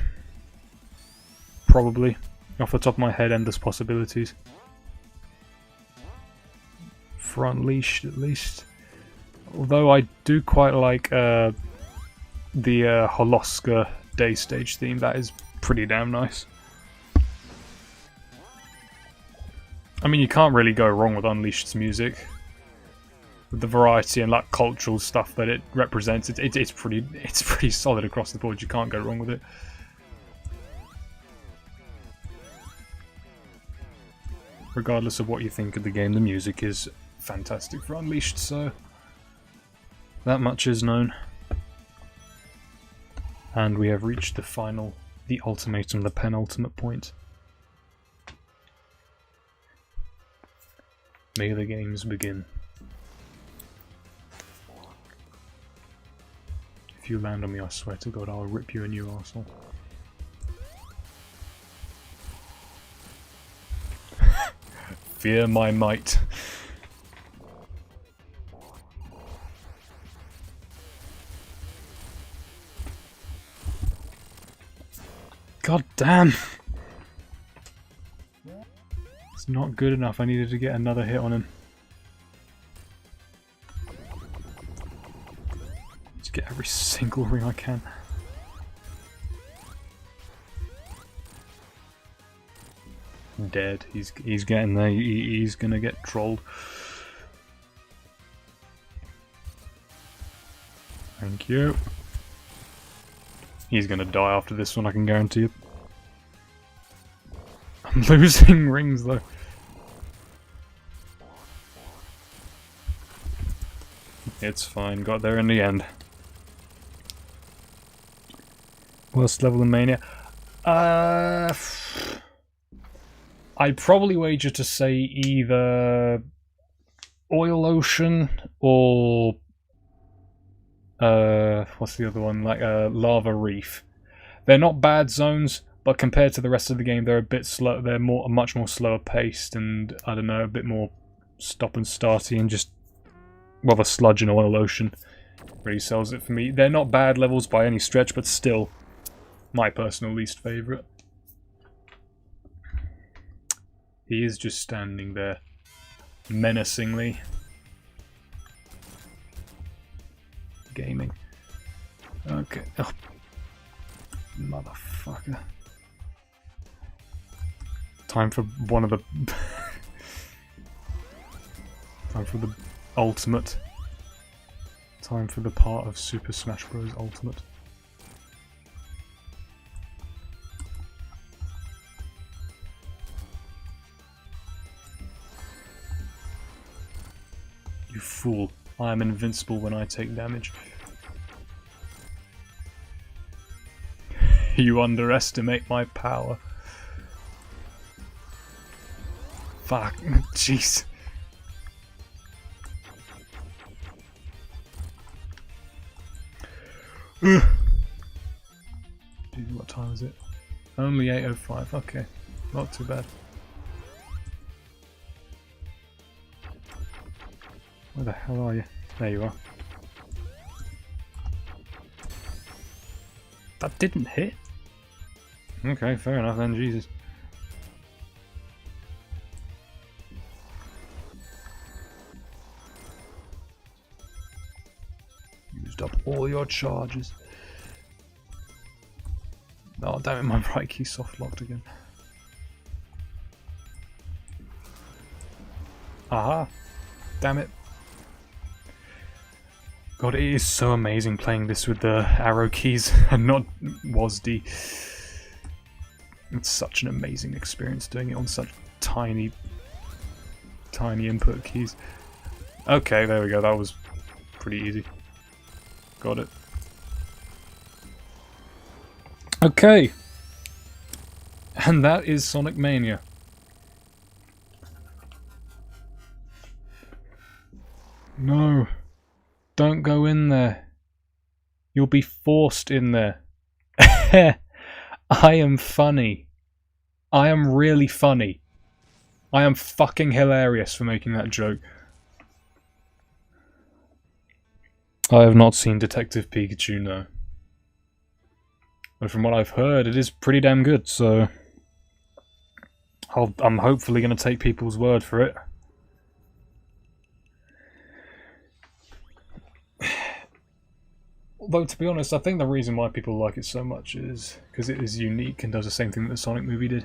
Probably. Off the top of my head, Endless Possibilities. For Unleashed, at least. Although I do quite like the Holoska Day Stage theme. That is pretty damn nice. I mean, you can't really go wrong with Unleashed's music. With the variety and like cultural stuff that it represents, it's pretty solid across the board. You can't go wrong with it. Regardless of what you think of the game, the music is fantastic for Unleashed, so that much is known. And we have reached the ultimatum, the penultimate point. May the games begin. If you land on me, I swear to God, I'll rip you a new arsehole. Fear my might. God damn! It's not good enough. I needed to get another hit on him. Just get every single ring I can. Dead. He's getting there. He's gonna get trolled. Thank you. He's gonna die after this one, I can guarantee it. I'm losing rings though. It's fine, got there in the end. Worst level in Mania? I'd probably wager to say either Oil Ocean or what's the other one? Like Lava Reef. They're not bad zones, but compared to the rest of the game, they're a bit slow. They're much more slower paced, and I don't know, a bit more stop and starty, and just well, the Sludge and Oil Ocean really sells it for me. They're not bad levels by any stretch, but still, my personal least favourite. He is just standing there, menacingly. Gaming. Okay. Oh. Motherfucker. Time for one of the... Time for the ultimate. Time for the part of Super Smash Bros. Ultimate. You fool. I am invincible when I take damage. You underestimate my power. Fuck. Jeez. Dude, what time is it? Only 8:05. Okay. Not too bad. Where the hell are you? There you are. That didn't hit? Okay, fair enough then, Jesus. Used up all your charges. Oh damn it, my right key soft locked again. Aha! Damn it. God, it is so amazing playing this with the arrow keys and not WASD. It's such an amazing experience doing it on such tiny input keys. Okay, there we go, that was pretty easy. Got it. Okay! And that is Sonic Mania. No. Don't go in there. You'll be forced in there. I am funny. I am really funny. I am fucking hilarious for making that joke. I have not seen Detective Pikachu, no. But from what I've heard, it is pretty damn good, so... I'm hopefully going to take people's word for it. Although, to be honest, I think the reason why people like it so much is because it is unique and does the same thing that the Sonic movie did.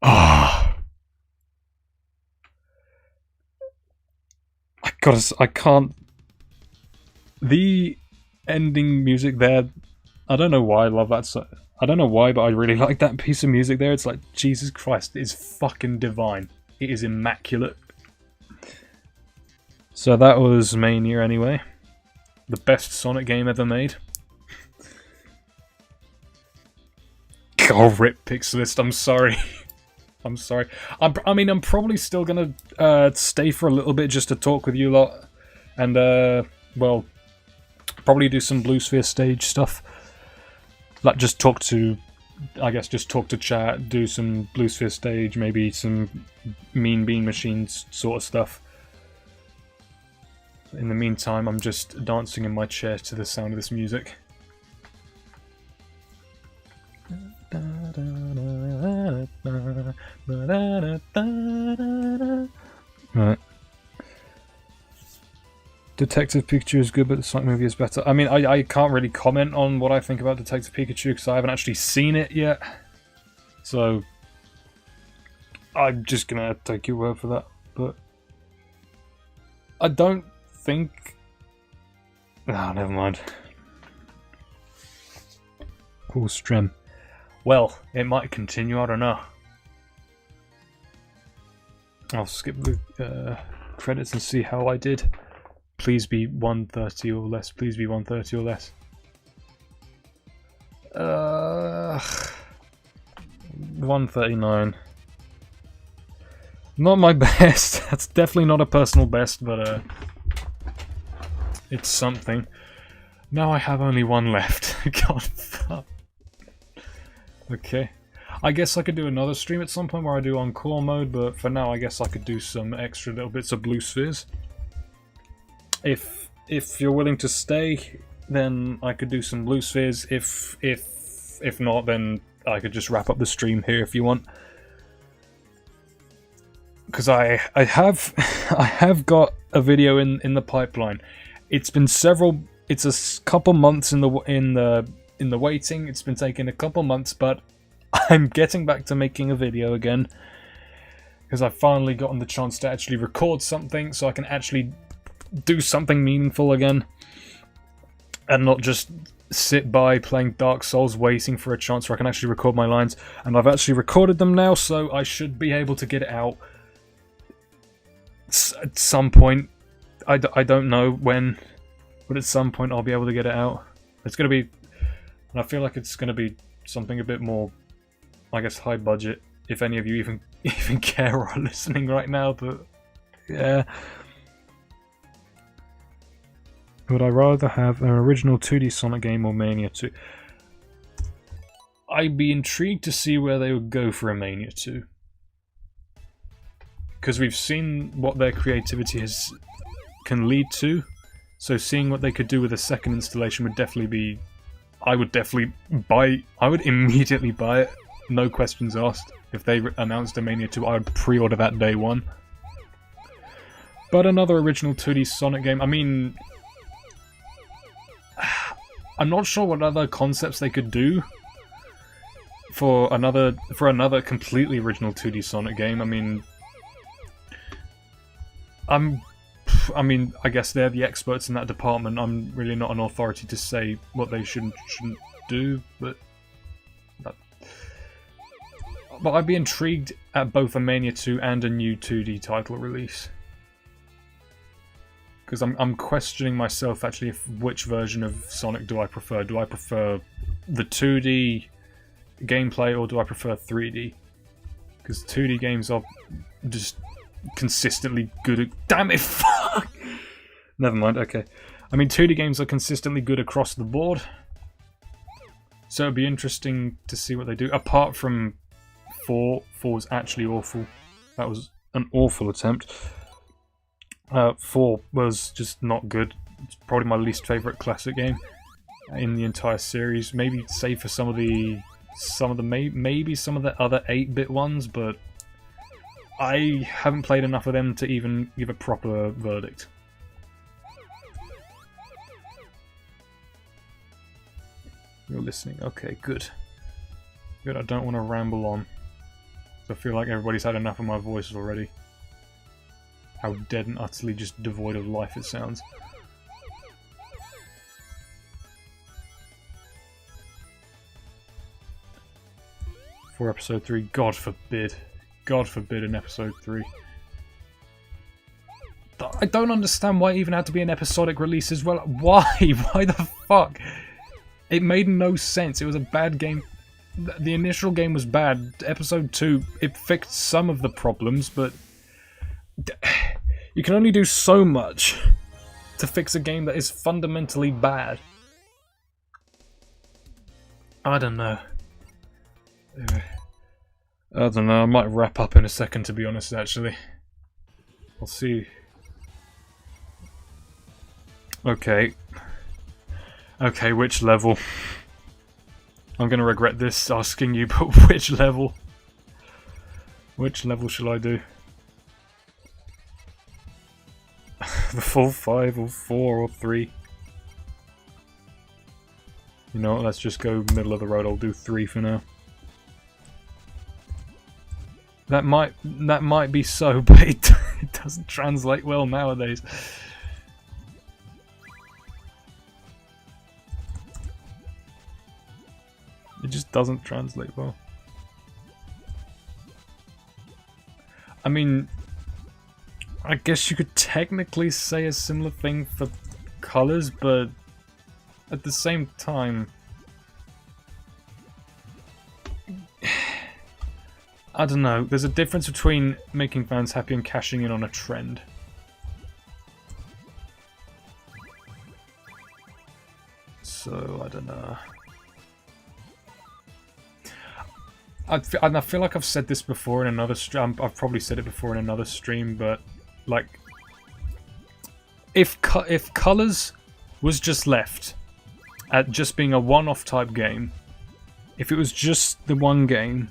Ah! I can't... The ending music there, I don't know why I love that song. I don't know why, but I really like that piece of music there. It's like, Jesus Christ, it is fucking divine. It is immaculate. So that was Mania anyway. The best Sonic game ever made. God, rip Pixelist, I'm sorry. I'm sorry. I mean, I'm probably still gonna stay for a little bit just to talk with you lot. And, well, probably do some Blue Sphere stage stuff. Like, just talk to, I guess, just talk to chat, do some Blue Sphere stage, maybe some Mean Bean Machines sort of stuff. In the meantime, I'm just dancing in my chair to the sound of this music. Right. Detective Pikachu is good, but the Sonic movie is better. I mean, I can't really comment on what I think about Detective Pikachu because I haven't actually seen it yet. So, I'm just gonna take your word for that. But I don't think... Oh, never mind. Cool stream. Well, it might continue, I don't know. I'll skip the credits and see how I did. Please be 130 or less. Please be 130 or less. 139. Not my best. That's definitely not a personal best, but it's something. Now I have only one left. God, fuck. Okay. I guess I could do another stream at some point where I do encore mode, but for now I guess I could do some extra little bits of blue spheres. If you're willing to stay, then I could do some blue spheres. If not, then I could just wrap up the stream here if you want. Because I have got a video in the pipeline. It's been it's a couple months in the waiting. It's been taking a couple months, but I'm getting back to making a video again because I've finally gotten the chance to actually record something, so I can actually do something meaningful again and not just sit by playing Dark Souls waiting for a chance where I can actually record my lines. And I've actually recorded them now, so I should be able to get it out at some point. I don't know when, but at some point I'll be able to get it out. It's going to be, and I feel like it's going to be something a bit more, I guess, high budget, if any of you even care or are listening right now, but yeah. Would I rather have an original 2D Sonic game or Mania 2? I'd be intrigued to see where they would go for a Mania 2. Because we've seen what their creativity can lead to, so seeing what they could do with a second installation would definitely be... I would immediately buy it, no questions asked. If they announced a Mania 2, I would pre-order that day one. But another original 2D Sonic game, I mean... I'm not sure what other concepts they could do for another completely original 2D Sonic game. I mean, I guess they're the experts in that department. I'm really not an authority to say what they shouldn't do, but I'd be intrigued at both a Mania 2 and a new 2D title release. Because I'm questioning myself actually which version of Sonic do I prefer. Do I prefer the 2D gameplay or do I prefer 3D? Because 2D games are just consistently good at... Damn it, fuck! Never mind, okay. I mean, 2D games are consistently good across the board. So it'd be interesting to see what they do. Apart from 4. 4 was actually awful. That was an awful attempt. 4 was just not good. It's probably my least favourite classic game in the entire series. Maybe save for some of the maybe some of the other 8-bit ones, but I haven't played enough of them to even give a proper verdict. You're listening. Okay, good. Good, I don't want to ramble on. I feel like everybody's had enough of my voice already. How dead and utterly just devoid of life it sounds. For episode 3, God forbid. God forbid in episode 3. I don't understand why it even had to be an episodic release as well. Why? Why the fuck? It made no sense. It was a bad game. The initial game was bad. Episode 2, it fixed some of the problems, but... You can only do so much to fix a game that is fundamentally bad. I don't know. I don't know, I might wrap up in a second, to be honest, actually. I'll see. Okay. Okay, which level? I'm gonna regret this asking you, but which level? Which level shall I do? the full 5 or 4 or 3. You know what, let's just go middle of the road. I'll do 3 for now. That might be so, but it doesn't translate well nowadays. It just doesn't translate well. I mean, I guess you could technically say a similar thing for colours, but at the same time, I don't know, there's a difference between making fans happy and cashing in on a trend. So, I don't know. I feel like I've said this before in another stream. I've probably said it before in another stream, but like, if Colours was just left at just being a one-off type game, if it was just the one game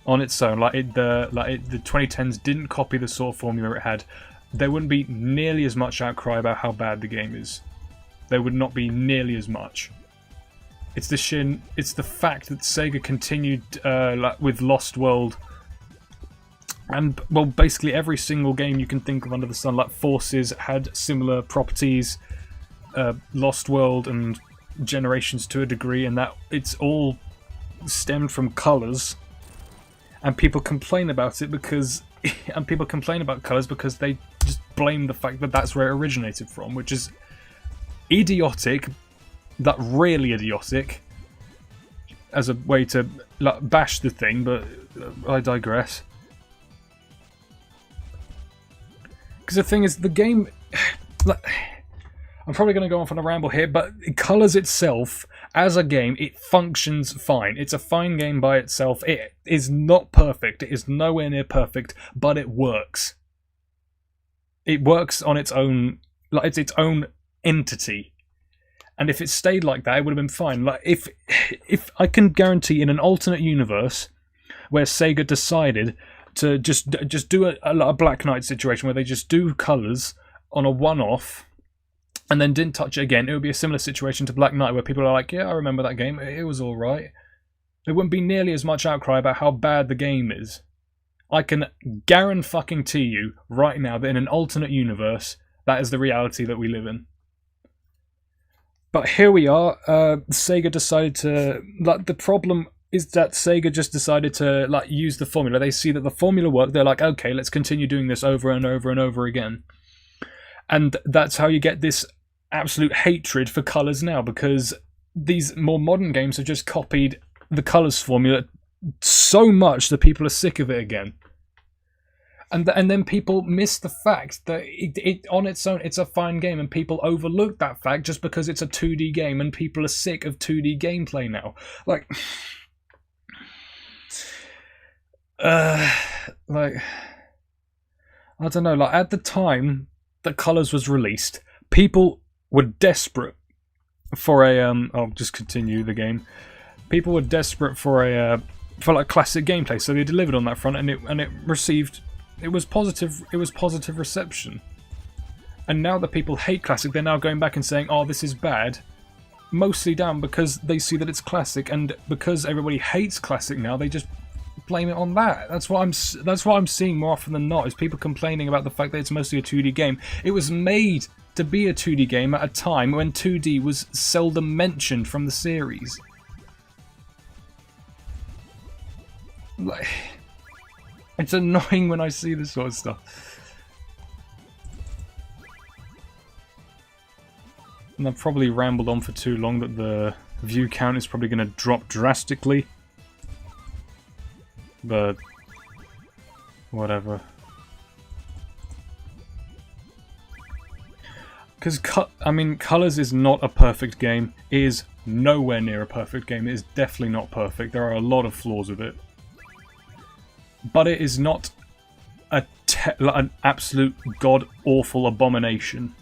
on its own, the 2010s didn't copy the sort of formula it had, there wouldn't be nearly as much outcry about how bad the game is. There would not be nearly as much. It's the fact that Sega continued with Lost World, and well, basically every single game you can think of under the sun, like Forces, had similar properties, Lost World and Generations to a degree, and that it's all stemmed from Colours, and people complain about it because, and people complain about Colours because they just blame the fact that that's where it originated from, which is idiotic. That really idiotic as a way to bash the thing, but I digress. Because the thing is, the game, I'm probably going to go off on a ramble here, but Colours itself, as a game, it functions fine. It's a fine game by itself. It is not perfect. It is nowhere near perfect, but it works. It works on its own, like it's its own entity. And if it stayed like that, it would have been fine. Like if I can guarantee, in an alternate universe where Sega decided to just do a Black Knight situation where they just do Colours on a one-off and then didn't touch it again, it would be a similar situation to Black Knight where people are like, yeah, I remember that game, it was alright. There wouldn't be nearly as much outcry about how bad the game is. I can guarantee you right now that in an alternate universe, that is the reality that we live in. But here we are, Sega decided to, the problem is that Sega just decided to, use the formula. They see that the formula worked, they're like, okay, let's continue doing this over and over and over again. And that's how you get this absolute hatred for Colours now, because these more modern games have just copied the Colours formula so much that people are sick of it again. And then people miss the fact that it on its own, it's a fine game, and people overlook that fact just because it's a 2D game, and people are sick of 2D gameplay now. I don't know, at the time that Colours was released, people were desperate for a, I'll just continue the game. People were desperate for classic gameplay, so they delivered on that front, and it received... It was positive reception. And now that people hate classic, they're now going back and saying, oh, this is bad. Mostly down because they see that it's classic, and because everybody hates classic now, they just blame it on that. That's what I'm seeing more often than not, is people complaining about the fact that it's mostly a 2D game. It was made to be a 2D game at a time when 2D was seldom mentioned from the series. It's annoying when I see this sort of stuff. And I've probably rambled on for too long that the view count is probably going to drop drastically. But... whatever. Because, Colours is not a perfect game. It is nowhere near a perfect game. It is definitely not perfect. There are a lot of flaws with it. But it is not an absolute god-awful abomination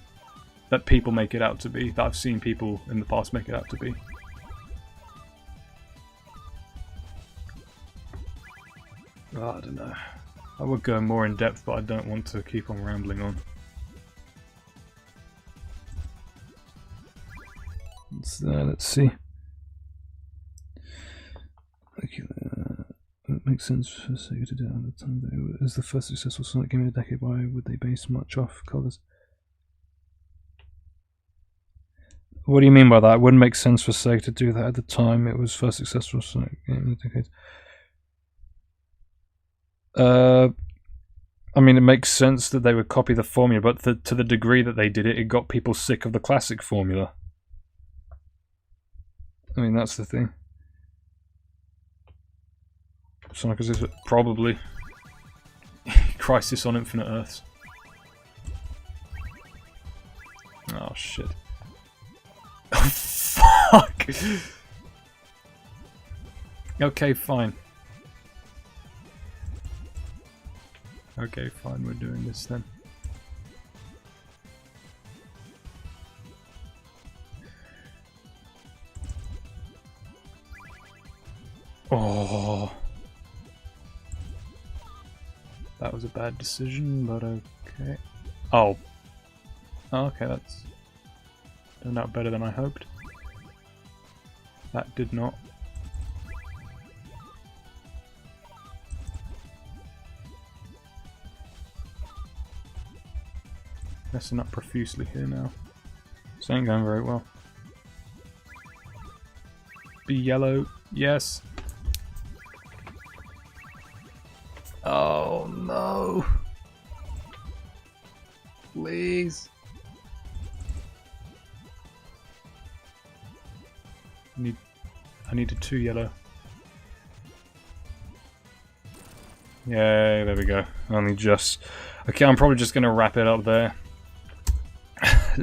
that people make it out to be, that I've seen people in the past make it out to be. Oh, I don't know. I would go more in depth, but I don't want to keep on rambling on. what's there? Let's see. Okay, it makes sense for Sega to do it at the time. As the first successful Sonic game in a decade, why would they base much off colours? What do you mean by that? It wouldn't make sense for Sega to do that at the time. It was first successful Sonic game in a decade. I mean, it makes sense that they would copy the formula, but to the degree that they did it, it got people sick of the classic formula. I mean, that's the thing. Sonic is probably Crisis on Infinite Earths. Oh shit. Oh fuck! Okay, fine. Okay, fine, we're doing this then. Oh. That was a bad decision, but okay. Oh. Okay, that's turned out better than I hoped. That did not. Messing up profusely here now. This ain't going very well. Be yellow. Yes. Oh no. Please. I needed 2 yellow. Yay, there we go. Only just. Okay, I'm probably just gonna wrap it up there.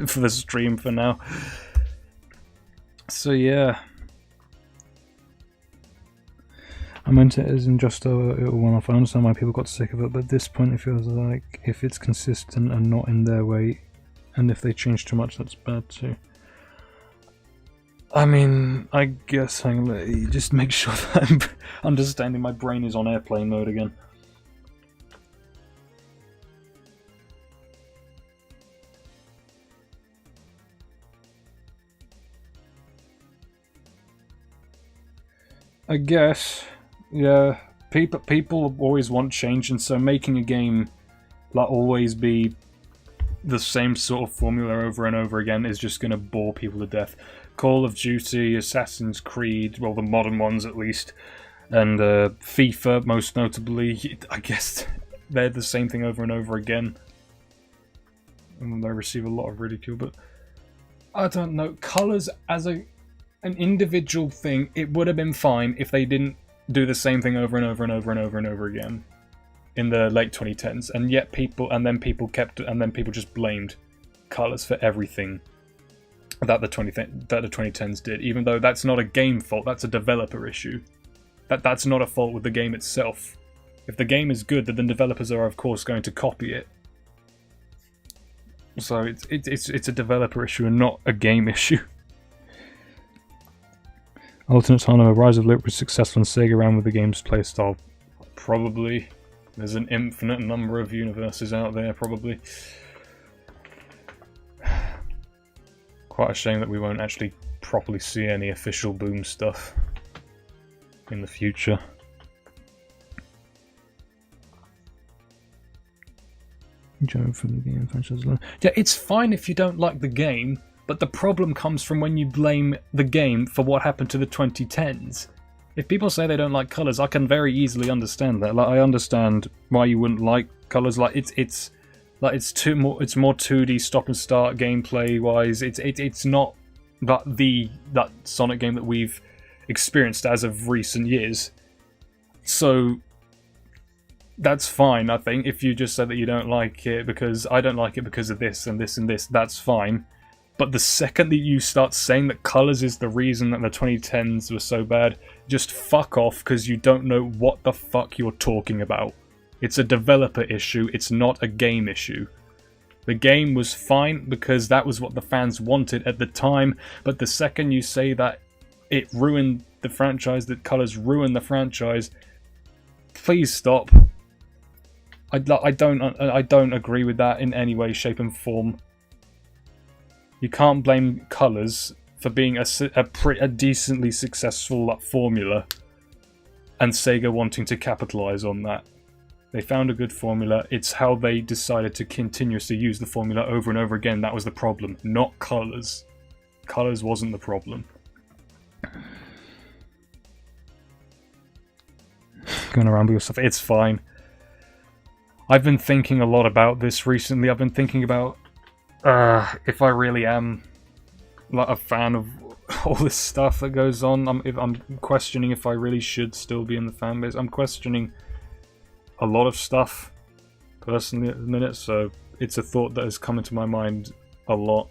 For the stream for now. So yeah. I meant it as in just a one-off. I understand why people got sick of it, but at this point it feels like if it's consistent and not in their way, and if they change too much, that's bad too. I mean, I guess I'm gonna just make sure that I'm understanding my brain is on airplane mode again. I guess, yeah. People always want change, and so making a game like always be the same sort of formula over and over again is just going to bore people to death. Call of Duty, Assassin's Creed, well, the modern ones at least, and FIFA most notably. I guess they're the same thing over and over again, and they receive a lot of ridicule. But I don't know, colours as an individual thing, it would have been fine if they didn't do the same thing over and over and over and over and over again in the late 2010s, and yet people just blamed colours for everything that the 2010s did, even though that's not a game fault, that's a developer issue. That's not a fault with the game itself. If the game is good, then the developers are of course going to copy it. So it's a developer issue and not a game issue. Alternate timeline, Rise of Lit was successful and Sega ran with the game's playstyle. Probably. There's an infinite number of universes out there, probably. Quite a shame that we won't actually properly see any official Boom stuff in the future. For the game franchise alone. Yeah, it's fine if you don't like the game, but the problem comes from when you blame the game for what happened to the 2010s. If people say they don't like colours, I can very easily understand that. Like, I understand why you wouldn't like colours. Like it's more 2D stop and start gameplay wise. It's not that Sonic game that we've experienced as of recent years. So that's fine, I think. If you just say that you don't like it because I don't like it because of this and this and this, that's fine. But the second that you start saying that colours is the reason that the 2010s were so bad, just fuck off, because you don't know what the fuck you're talking about. It's a developer issue, it's not a game issue. The game was fine because that was what the fans wanted at the time, but the second you say that it ruined the franchise, that colours ruined the franchise, please stop. I don't agree with that in any way, shape and form. You can't blame colours for being a decently successful formula, and Sega wanting to capitalize on that. They found a good formula. It's how they decided to continuously use the formula over and over again. That was the problem, not colors. Colors wasn't the problem. Going around with your stuff, it's fine. I've been thinking a lot about this recently. I've been thinking about if I really am like a fan of all this stuff that goes on. I'm questioning if I really should still be in the fan base. I'm questioning a lot of stuff personally at the minute, so it's a thought that has come into my mind a lot.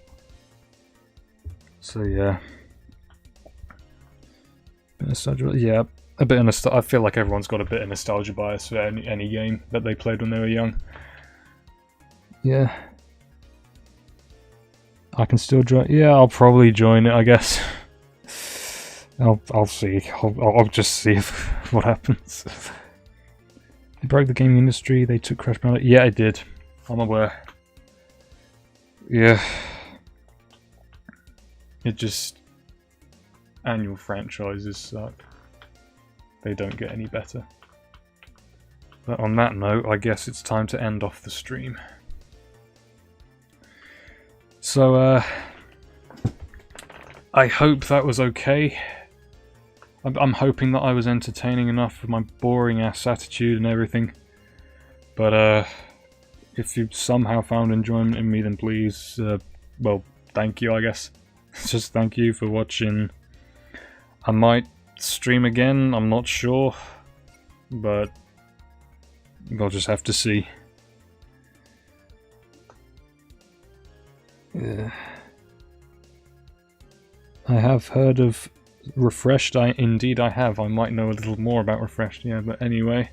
So yeah, yeah, a bit of nostalgia. I feel like everyone's got a bit of nostalgia bias for any game that they played when they were young. Yeah, I can still join. Yeah, I'll probably join it, I guess. I'll see. I'll just see what happens. They broke the gaming industry. They took Crash Bandicoot. Yeah, I did. I'm aware. Yeah. It just... Annual franchises suck. They don't get any better. But on that note, I guess it's time to end off the stream. So, I hope that was okay. I'm hoping that I was entertaining enough with my boring ass attitude and everything. But if you somehow found enjoyment in me, then please, well, thank you, I guess. Just thank you for watching. I might stream again, I'm not sure, but we'll just have to see. Yeah. I have heard of Refreshed. Indeed I have. I might know a little more about Refreshed, yeah, but anyway.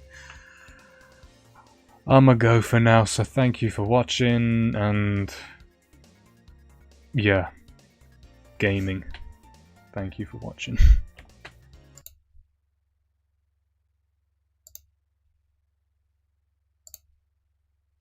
I'ma go for now, so thank you for watching, and yeah, gaming. Thank you for watching.